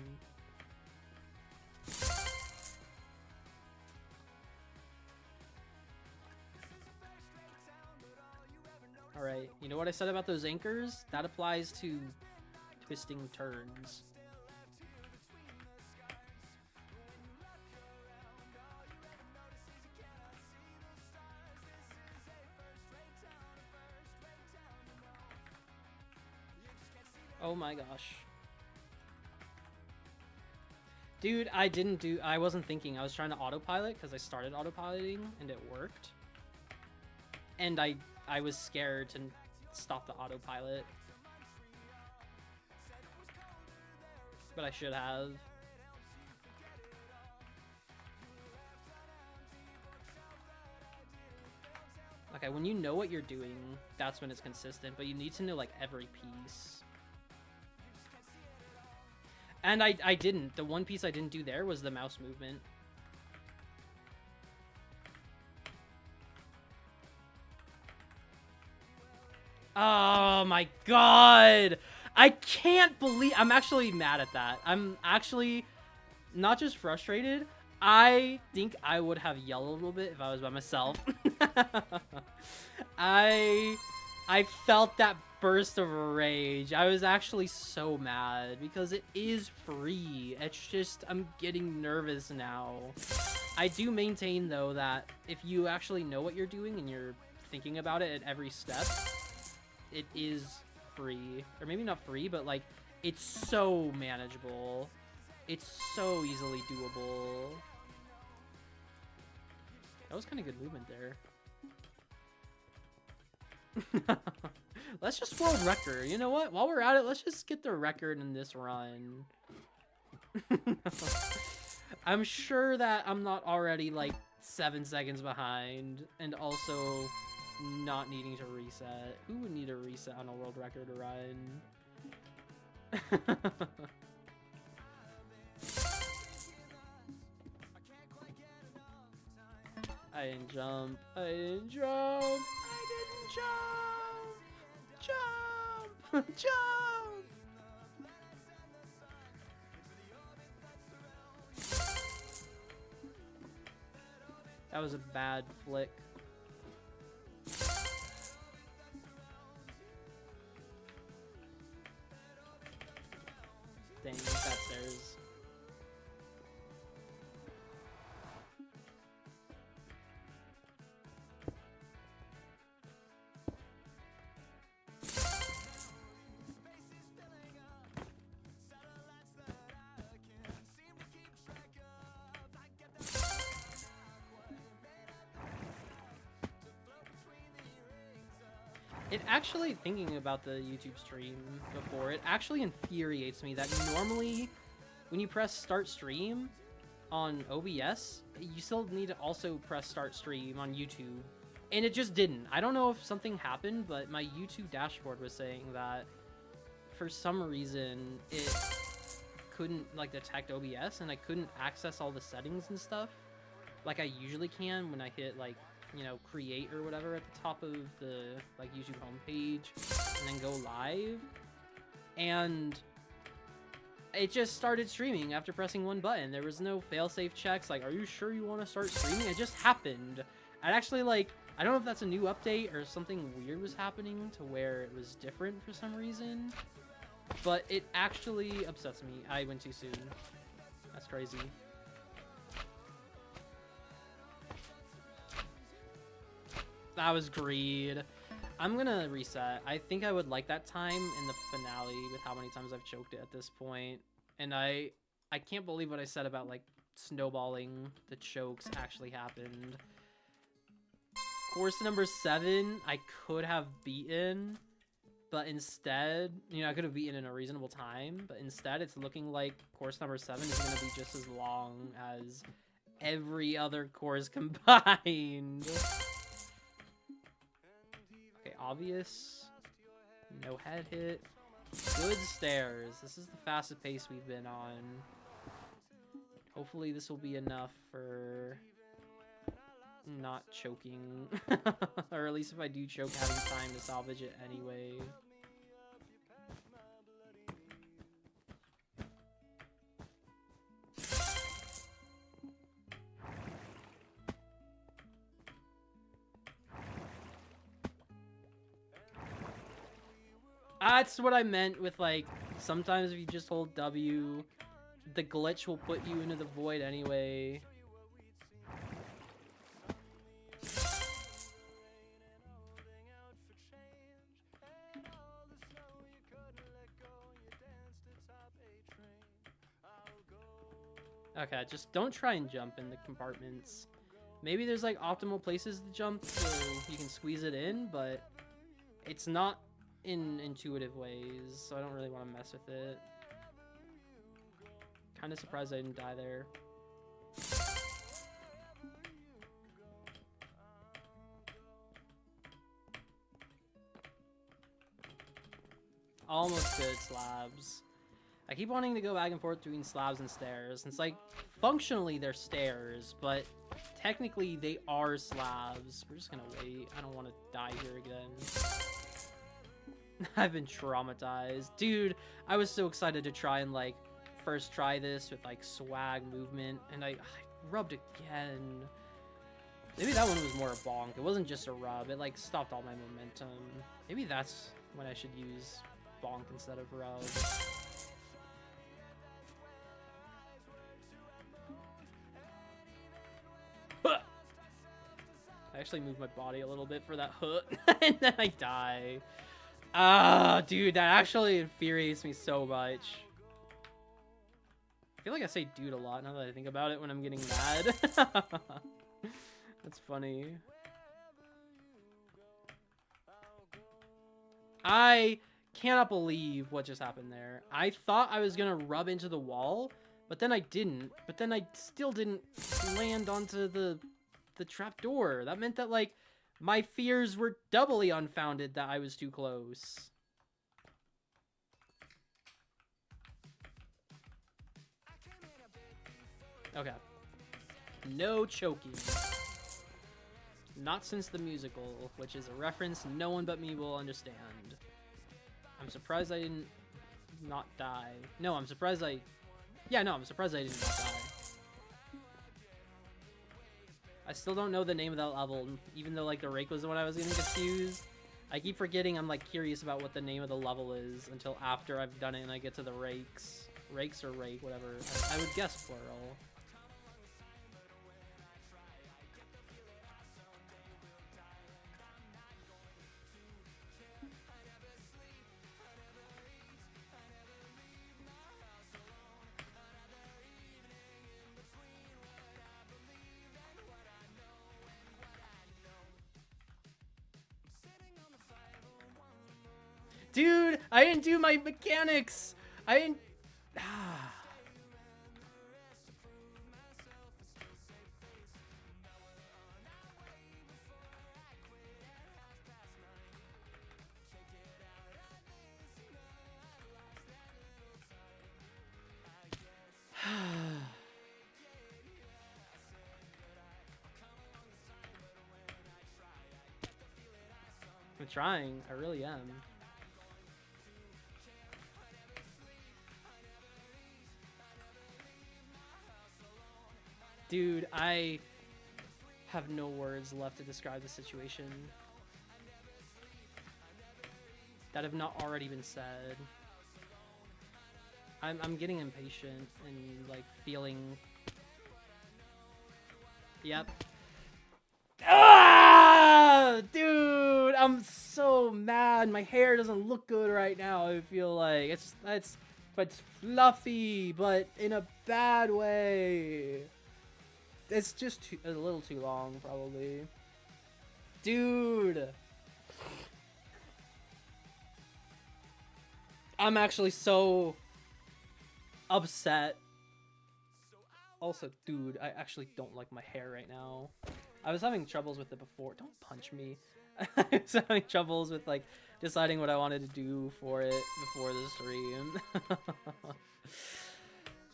Alright, you know what I said about those anchors? That applies to twisting turns. Oh my gosh. Dude, I wasn't thinking. I was trying to autopilot because I started autopiloting and it worked. And I was scared to stop the autopilot. But I should have. Okay, when you know what you're doing, that's when it's consistent, but you need to know like every piece. And I didn't. The one piece I didn't do there was the mouse movement. Oh my god! I can't believe... I'm actually mad at that. I'm actually not just frustrated. I think I would have yelled a little bit if I was by myself. I felt that burst of rage. I was actually so mad because it is free. It's just, I'm getting nervous now. I do maintain, though, that if you actually know what you're doing and you're thinking about it at every step, it is free. Or maybe not free, but, like, it's so manageable. It's so easily doable. That was kind of good movement there. Let's just world record. You know what? While we're at it, let's just get the record in this run. I'm sure that I'm not already like 7 seconds behind, and also not needing to reset. Who would need a reset on a world record run? I didn't jump. I didn't jump. I didn't jump. Jump. Jump. That was a bad flick. Dang, that's theirs. It actually, thinking about the YouTube stream before, it actually infuriates me that normally when you press start stream on OBS, you still need to also press start stream on YouTube. And it just didn't. I don't know if something happened, but my YouTube dashboard was saying that for some reason it couldn't like detect OBS and I couldn't access all the settings and stuff like I usually can when I hit like, you know, create or whatever at the top of the like YouTube homepage and then go live, and it just started streaming after pressing one button. There was no failsafe checks like, are you sure you want to start streaming? It just happened. And actually, like, I don't know if that's a new update or something weird was happening to where it was different for some reason, but it actually upsets me. I went too soon. That's crazy. That was greed. I'm gonna reset. I think I would like that time in the finale with how many times I've choked it at this point. And I can't believe what I said about like snowballing the chokes actually happened. Course number 7, I could have beaten, but instead, you know, I could have beaten in a reasonable time, but instead it's looking like course number 7 is gonna be just as long as every other course combined. Okay, obvious. No head hit. Good stairs. This is the fastest pace we've been on. Hopefully this will be enough for not choking. Or at least if I do choke, having time to salvage it anyway. That's what I meant with, like, sometimes if you just hold W, the glitch will put you into the void anyway. Okay, just don't try and jump in the compartments. Maybe there's, like, optimal places to jump so you can squeeze it in, but it's not in intuitive ways, so I don't really want to mess with it. Kind of surprised I didn't die there. Almost good slabs. I keep wanting to go back and forth between slabs and stairs. It's like, functionally they're stairs, but technically they are slabs. We're just gonna wait. I don't want to die here again. I've been traumatized. Dude, I was so excited to try and, like, first try this with, like, swag movement, and I rubbed again. Maybe that one was more a bonk. It wasn't just a rub. It, like, stopped all my momentum. Maybe that's when I should use bonk instead of rub. I actually moved my body a little bit for that hook, and then I die. Ah, dude, that actually infuriates me so much. I feel like I say dude a lot now that I think about it when I'm getting mad. That's funny. I cannot believe what just happened there. I thought I was gonna rub into the wall, but then I didn't. But then I still didn't land onto the trapdoor. That meant that, like, my fears were doubly unfounded that I was too close. Okay. No choking. Not since the musical, which is a reference no one but me will understand. I'm surprised I didn't not die. No, I'm surprised I... Yeah, no, I'm surprised I didn't not die. I still don't know the name of that level, even though, like, the rake was the one I was getting confused. I keep forgetting I'm, like, curious about what the name of the level is until after I've done it and I get to the rakes. Rakes or rake, whatever. I would guess plural. Dude, I didn't do my mechanics. I didn't... I'm trying. I really am. Dude, I have no words left to describe the situation that have not already been said. I'm getting impatient and, like, feeling... Yep. Ah! Dude, I'm so mad. My hair doesn't look good right now, I feel like. It's fluffy, but in a bad way. It's just a little too long, probably. Dude. I'm actually so upset. Also, dude, I actually don't like my hair right now. I was having troubles with it before. Don't punch me. I was having troubles with like deciding what I wanted to do for it before the stream.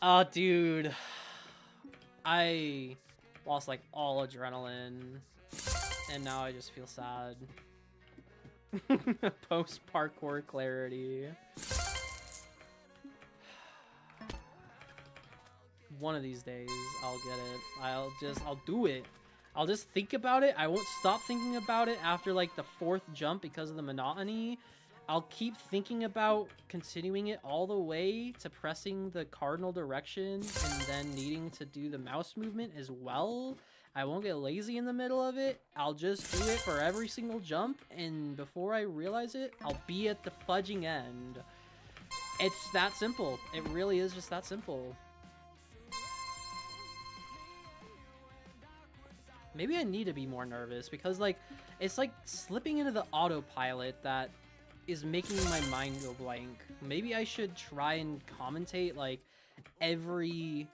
Oh, dude. I lost like all adrenaline, and now I just feel sad. Post parkour clarity. One of these days, I'll get it. I'll do it. I'll just think about it. I won't stop thinking about it after like the 4th jump because of the monotony. I'll keep thinking about continuing it all the way to pressing the cardinal direction and then needing to do the mouse movement as well. I won't get lazy in the middle of it. I'll just do it for every single jump, and before I realize it, I'll be at the fudging end. It's that simple. It really is just that simple. Maybe I need to be more nervous because like it's like slipping into the autopilot that is making my mind go blank. Maybe I should try and commentate like every,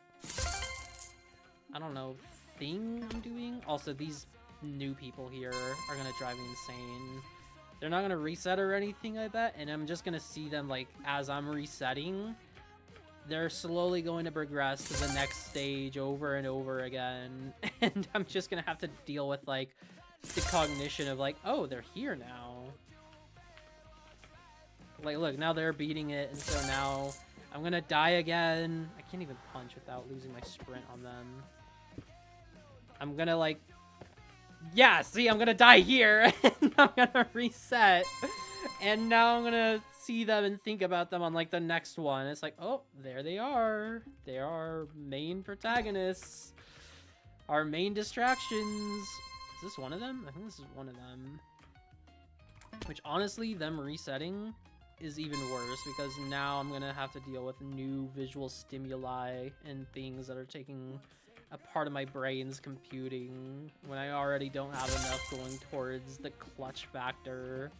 I don't know, thing I'm doing. Also, these new people here are gonna drive me insane. They're not gonna reset or anything, I bet, and I'm just gonna see them like as I'm resetting. They're slowly going to progress to the next stage over and over again, and I'm just gonna have to deal with like the cognition of like, oh, they're here now. Like, look, now they're beating it, and so now I'm gonna die again. I can't even punch without losing my sprint on them. I'm gonna like, yeah, see, I'm gonna die here, and I'm gonna reset, and now I'm gonna see them and think about them on like the next one. It's like, oh, there they are. They are our main protagonists, our main distractions. Is this one of them? I think this is one of them. Which honestly, them resetting is even worse because now I'm gonna have to deal with new visual stimuli and things that are taking a part of my brain's computing when I already don't have enough going towards the clutch factor.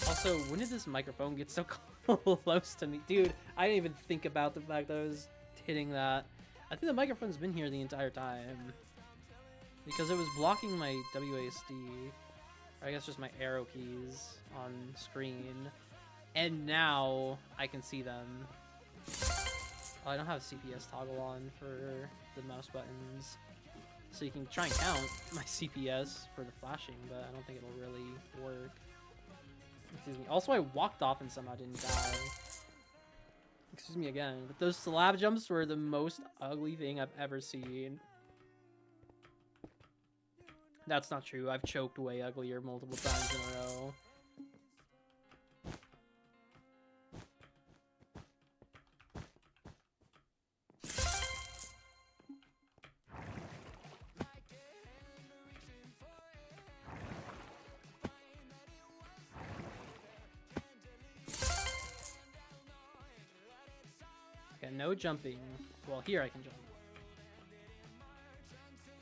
Also, when did this microphone get so close to me? Dude, I didn't even think about the fact that I was hitting that. I think the microphone's been here the entire time because it was blocking my WASD. Or I guess just my arrow keys on screen. And now I can see them. Oh, I don't have a CPS toggle on for the mouse buttons. So you can try and count my CPS for the flashing, but I don't think it'll really work. Excuse me. Also, I walked off and somehow didn't die. Excuse me again. But those slab jumps were the most ugly thing I've ever seen. That's not true. I've choked way uglier multiple times in a row. Okay, no jumping. Well, here I can jump.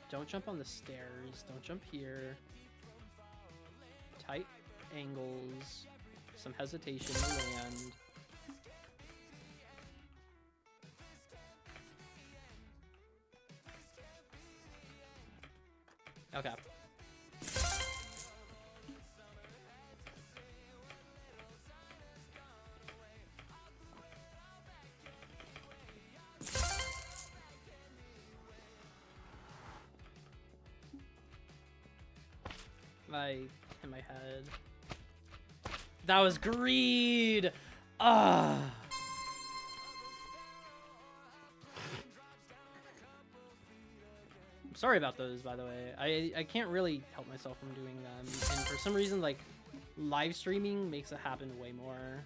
Don't jump on the stairs. Don't jump here. Tight angles. Some hesitation to land. Okay. I hit my head. That was greed! Ah! I'm sorry about those, by the way. I can't really help myself from doing them. And for some reason, like, live streaming makes it happen way more.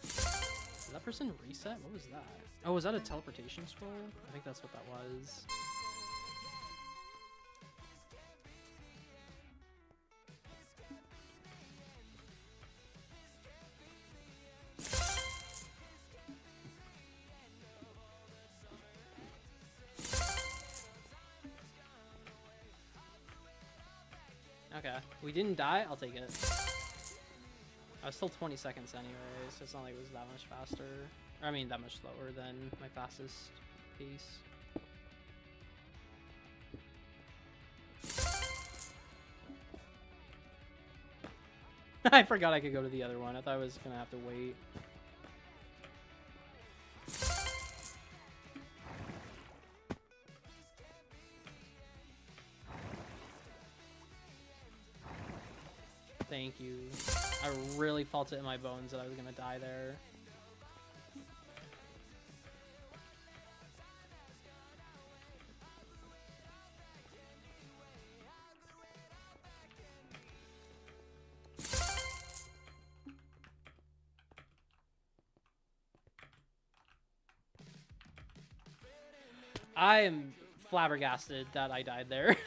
Did that person reset? What was that? Oh, was that a teleportation scroll? I think that's what that was. Okay, we didn't die, I'll take it. I was still 20 seconds anyway, so it's not like it was that much faster. Or, I mean, that much slower than my fastest pace. I forgot I could go to the other one. I thought I was gonna have to wait. Thank you. I really felt it in my bones that I was gonna die there. I am flabbergasted that I died there.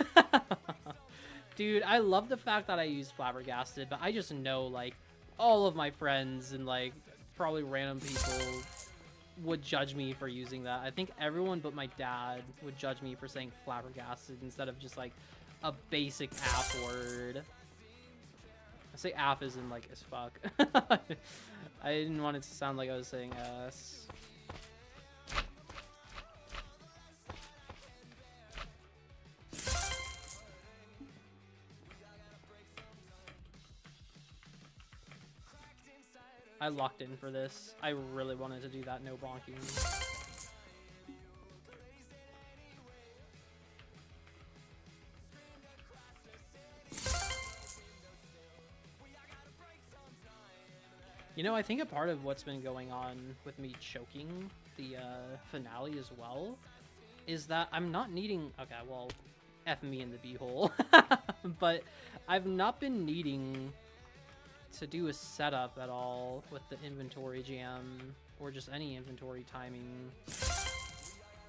Dude, I love the fact that I used flabbergasted, but I just know, like, all of my friends and, like, probably random people would judge me for using that. I think everyone but my dad would judge me for saying flabbergasted instead of just, like, a basic app word. I say app as in, like, as fuck. I didn't want it to sound like I was saying ass. I locked in for this. I really wanted to do that no bonking. You know, I think a part of what's been going on with me choking the finale as well is that I'm not needing... Okay, well, F me in the beehole. But I've not been needing to do a setup at all with the inventory jam or just any inventory timing,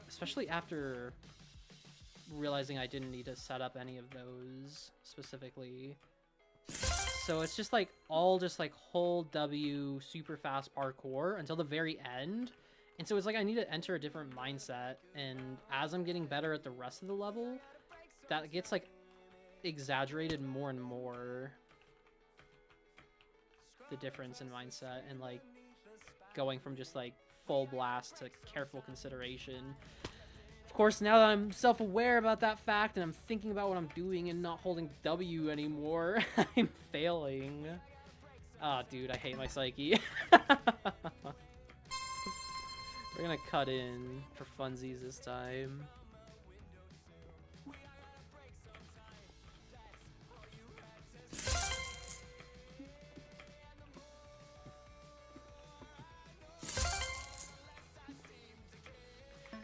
especially after realizing I didn't need to set up any of those specifically. So it's just like all just like hold W super fast parkour until the very end, and so it's like I need to enter a different mindset, and as I'm getting better at the rest of the level, that gets like exaggerated more and more, the difference in mindset and like going from just like full blast to careful consideration. Of course, now that I'm self-aware about that fact and I'm thinking about what I'm doing and not holding W anymore, I'm failing. Ah, oh, dude, I hate my psyche. We're gonna cut in for funsies this time.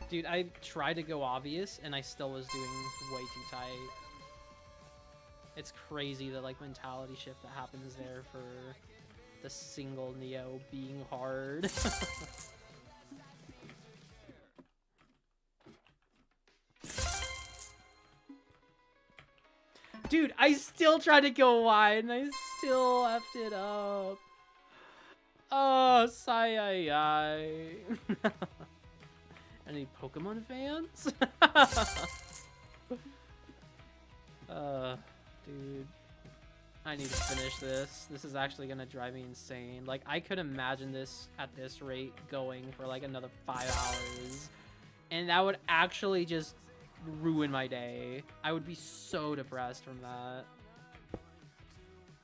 Dude, I tried to go obvious, and I still was doing way too tight. It's crazy the, like, mentality shift that happens there for the single Neo being hard. Dude, I still tried to go wide, and I still effed it up. Oh, sigh. Any Pokemon fans? Dude. I need to finish this. This is actually gonna drive me insane. Like, I could imagine this at this rate going for like another 5 hours. And that would actually just ruin my day. I would be so depressed from that.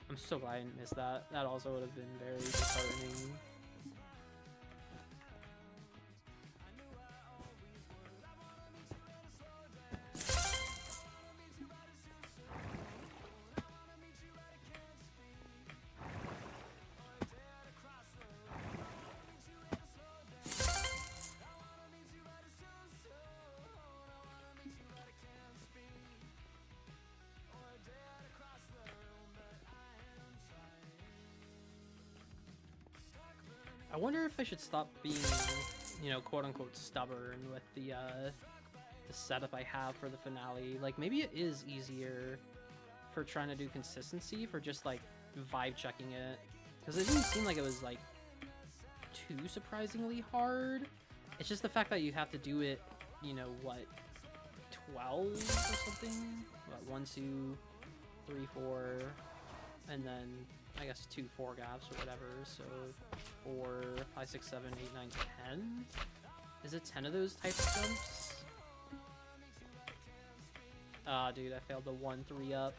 I'm so glad I didn't miss that. That also would have been very disheartening. I wonder if I should stop being, you know, quote-unquote stubborn with the setup I have for the finale. Like, maybe it is easier for trying to do consistency for just, like, vibe checking it. Because it didn't seem like it was, like, too surprisingly hard. It's just the fact that you have to do it, you know, what, 12 or something? What, 1, 2, 3, 4, and then... I guess 2 4 gaps or whatever, so 4, 5, 6, 7, 8, 9, 10? Is it 10 of those types of jumps? Ah, dude, I failed the 1, 3 up.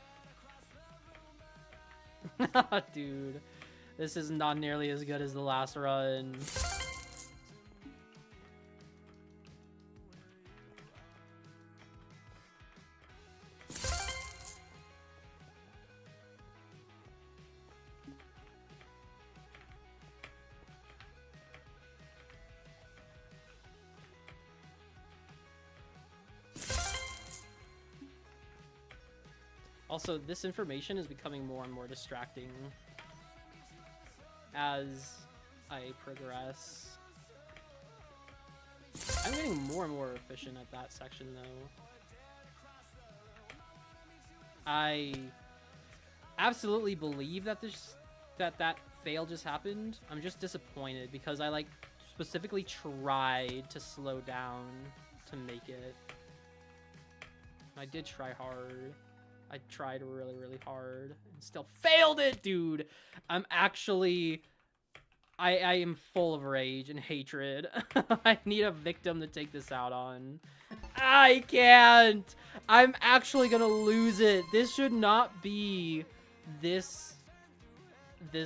Dude, this is not nearly as good as the last run. Also, this information is becoming more and more distracting as I progress. I'm getting more and more efficient at that section, though. I absolutely believe that that fail just happened. I'm just disappointed because I like specifically tried to slow down to make it. I did try hard. I tried really, really hard and still failed it, dude. I'm actually... I am full of rage and hatred. I need a victim to take this out on. I can't! I'm actually gonna lose it. This should not be this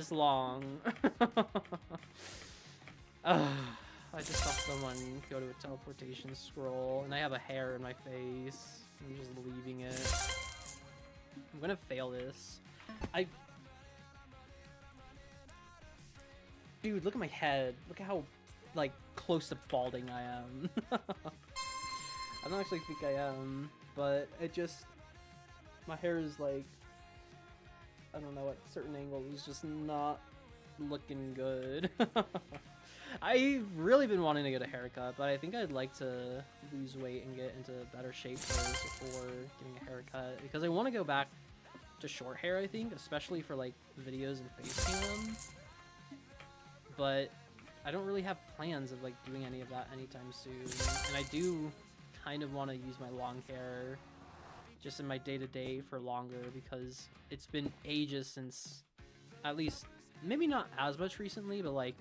long. I just saw someone go to a teleportation scroll and I have a hair in my face. I'm just leaving it. I'm gonna fail this. Dude, look at my head. Look at how, like, close to balding I am. I don't actually think I am, but it just... My hair is, like... I don't know, at certain angles, it's just not looking good. I've really been wanting to get a haircut, but I think I'd like to lose weight and get into better shape first before getting a haircut. Because I want to go back to short hair, I think, especially for, like, videos and face cam. But I don't really have plans of, like, doing any of that anytime soon. And I do kind of want to use my long hair just in my day-to-day for longer because it's been ages since, at least, maybe not as much recently, but, like,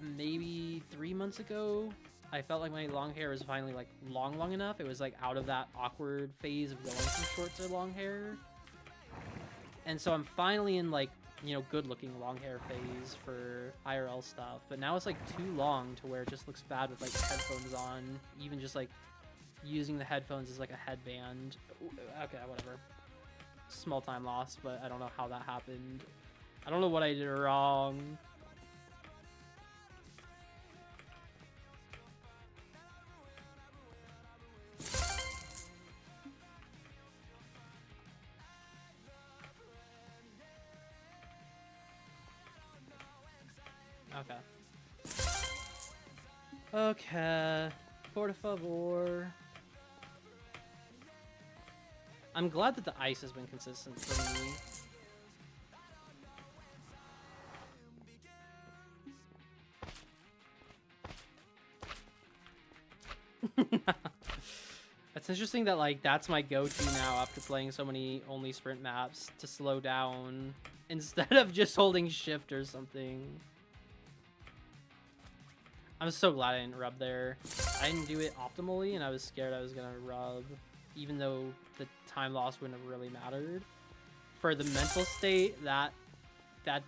maybe 3 months ago, I felt like my long hair was finally, like, long enough. It was, like, out of that awkward phase of going from short to long hair. And so I'm finally in, like, you know, good-looking long hair phase for IRL stuff. But now it's, like, too long to where it just looks bad with, like, headphones on. Even just, like, using the headphones as, like, a headband. Okay, whatever. Small time loss, but I don't know how that happened. I don't know what I did wrong. Okay. Okay. Por favor. I'm glad that the ice has been consistent for me. It's interesting that, like, that's my go-to now after playing so many only sprint maps to slow down instead of just holding shift or something. I'm so glad I didn't rub there. I didn't do it optimally, and I was scared I was gonna rub, even though the time loss wouldn't have really mattered. For the mental state, that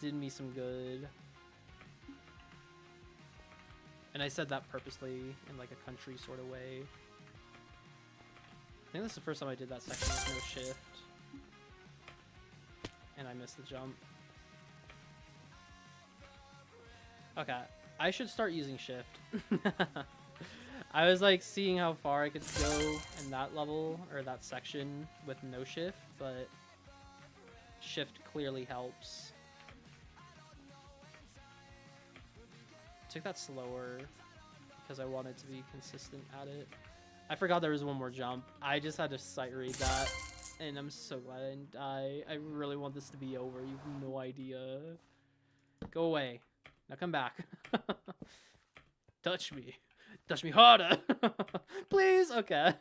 did me some good. And I said that purposely in, like, a country sort of way. I think this is the first time I did that section with no shift. And I missed the jump. Okay. I should start using shift. I was like seeing how far I could go in that level or that section with no shift, but shift clearly helps. Took that slower because I wanted to be consistent at it. I forgot there was one more jump. I just had to sight read that, and I'm so glad I didn't die. I really want this to be over. You have no idea. Go away. Now come back. Touch me. Touch me harder. Please? Okay.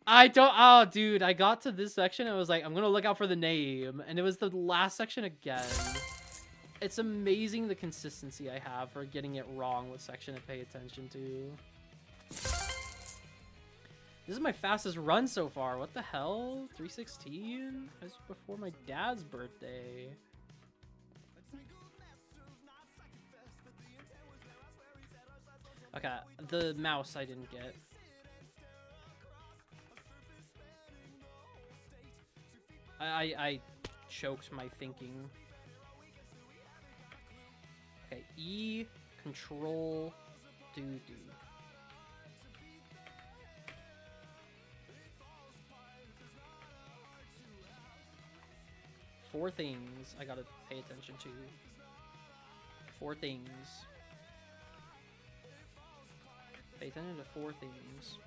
I don't... Oh, dude. I got to this section and I was like, I'm going to look out for the name. And it was the last section again. It's amazing the consistency I have for getting it wrong what section to pay attention to. This is my fastest run so far. What the hell? 316? That's before my dad's birthday. Okay, the mouse I didn't get. I choked my thinking. Okay, E, control, do. Four things I gotta pay attention to. Four things. Pay attention to four things.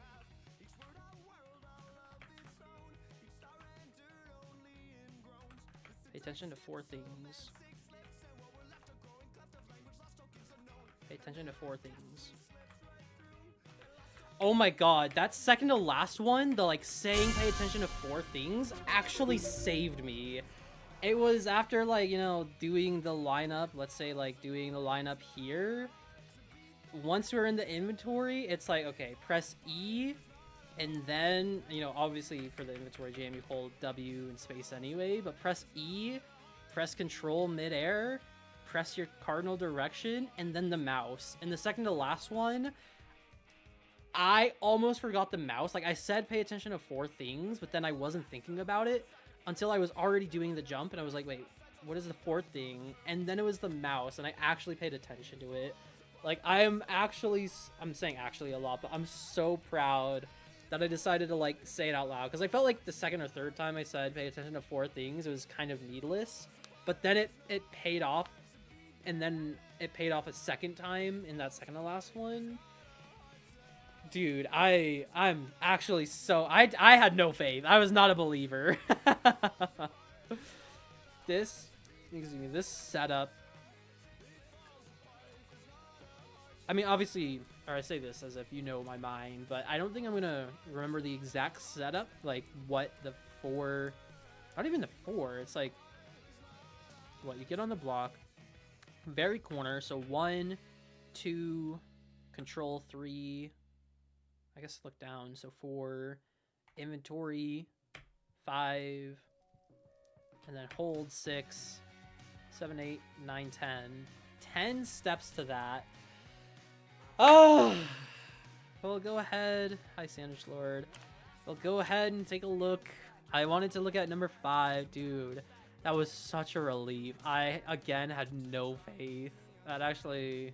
Pay attention to four things. Pay attention to four things. Oh my god, that second to last one, the like saying pay attention to four things, actually saved me. It was after like, you know, doing the lineup, let's say like doing the lineup here. Once we're in the inventory, it's like, okay, press E, and then, you know, obviously for the inventory jam, you hold W and space anyway, but press E, press control midair, press your cardinal direction, and then the mouse. And the second to last one, I almost forgot the mouse. Like, I said pay attention to four things, but then I wasn't thinking about it until I was already doing the jump, and I was like, wait, what is the fourth thing? And then it was the mouse, and I actually paid attention to it. Like, I'm saying actually a lot, but I'm so proud that I decided to, like, say it out loud. Because I felt like the second or third time I said pay attention to four things, it was kind of needless. But then it paid off, and then it paid off a second time in that second to last one. Dude, I'm actually so... I had no faith. I was not a believer. This setup... I mean, obviously, or I say this as if you know my mind, but I don't think I'm going to remember the exact setup, like what the four, not even the four, it's like, what, you get on the block, very corner, so 1, 2, control 3, I guess look down, so 4, inventory, 5, and then hold 6, 7, 8, 9, 10. 10 steps to that. Oh, we'll go ahead. Hi, Sandwich Lord. We'll go ahead and take a look. I wanted to look at number 5, dude. That was such a relief. I, again, had no faith. That actually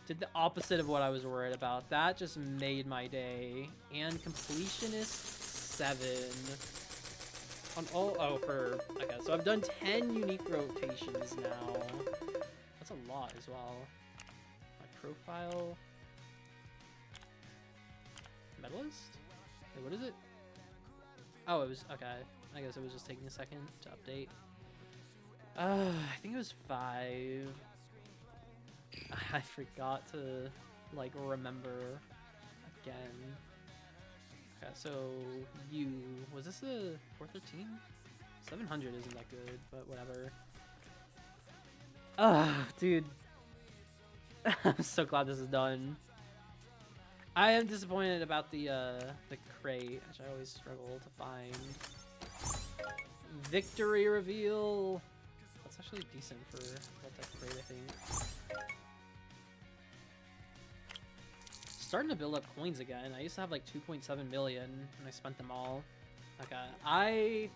did the opposite of what I was worried about. That just made my day. And completionist 7. On all, okay, so I've done 10 unique rotations now. That's a lot as well. Profile medalist? Wait, what is it? Oh, it was okay. I guess it was just taking a second to update. I think it was 5. I forgot to like remember again. Okay, so was this a 413? 700 isn't that good, but whatever. Dude. I'm so glad this is done. I am disappointed about the crate, which I always struggle to find. Victory reveal. That's actually decent for what that crate, I think. Starting to build up coins again. I used to have like 2.7 million, and I spent them all. Okay, I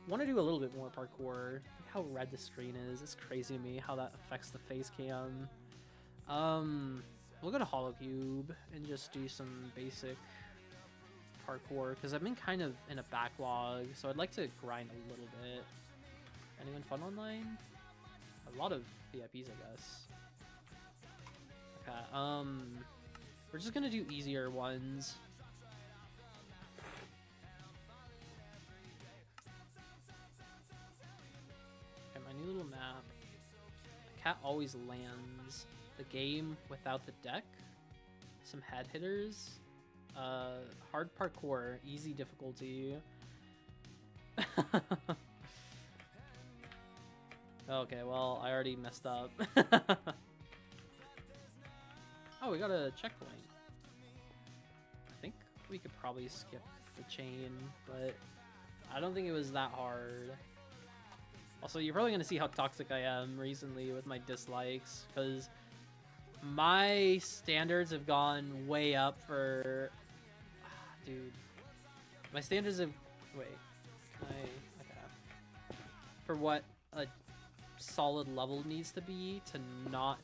want to do a little bit more parkour. Look how red the screen is. It's crazy to me how that affects the face cam. We'll go to Hollow Cube and just do some basic parkour because I've been kind of in a backlog, so I'd like to grind a little bit. Anyone fun online? A lot of VIPs, I guess. Okay, we're just gonna do easier ones. Okay, my new little map. The cat always lands. The game without the deck, some head hitters, hard parkour, easy difficulty. Okay, well, I already messed up. Oh, we got a checkpoint, I think. We could probably skip the chain, but I don't think it was that hard. Also, you're probably going to see how toxic I am recently with my dislikes, because my standards have gone way up for... dude. My standards have... Wait. Okay. For what a solid level needs to be to not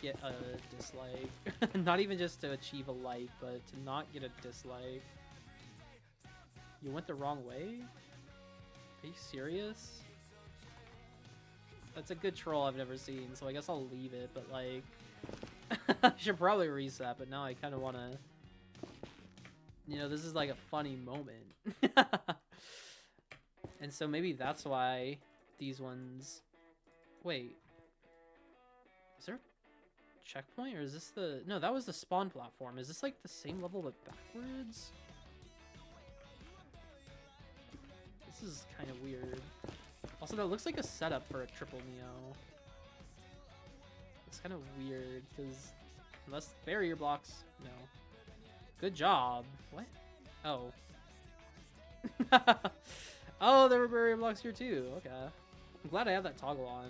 get a dislike. Not even just to achieve a like, but to not get a dislike. You went the wrong way? Are you serious? That's a good troll I've never seen, so I guess I'll leave it, but like... I should probably reset, but now I kind of want to... You know, this is like a funny moment. And so maybe that's why these ones... Wait. Is there a checkpoint, or is this the... No, that was the spawn platform. Is this like the same level but backwards? This is kind of weird. Also, that looks like a setup for a triple Neo. It's kind of weird, because unless barrier blocks, no. Good job. What? Oh. Oh, there were barrier blocks here too. Okay. I'm glad I have that toggle on.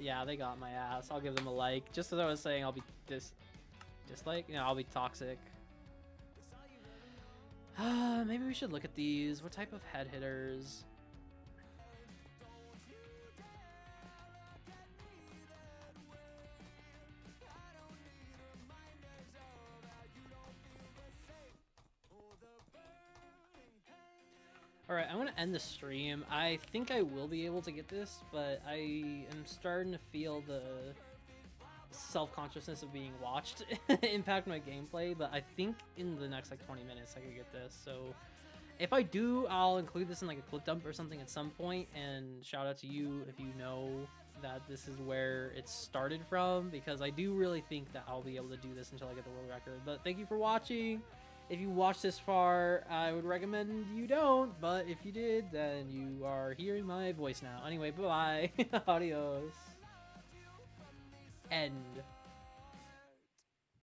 Yeah, they got my ass. I'll give them a like. Just as I was saying, I'll be dislike? No, I'll be toxic. Maybe we should look at these. What type of head hitters? Alright, I want to end the stream. I think I will be able to get this, but I am starting to feel the self-consciousness of being watched impact my gameplay, but I think in the next like 20 minutes I could get this. So if I do, I'll include this in like a clip dump or something at some point, and shout out to you if you know that this is where it started from, because I do really think that I'll be able to do this until I get the world record. But thank you for watching. If you watched this far, I would recommend you don't, but if you did, then you are hearing my voice now. Anyway, bye-bye. Adios. End.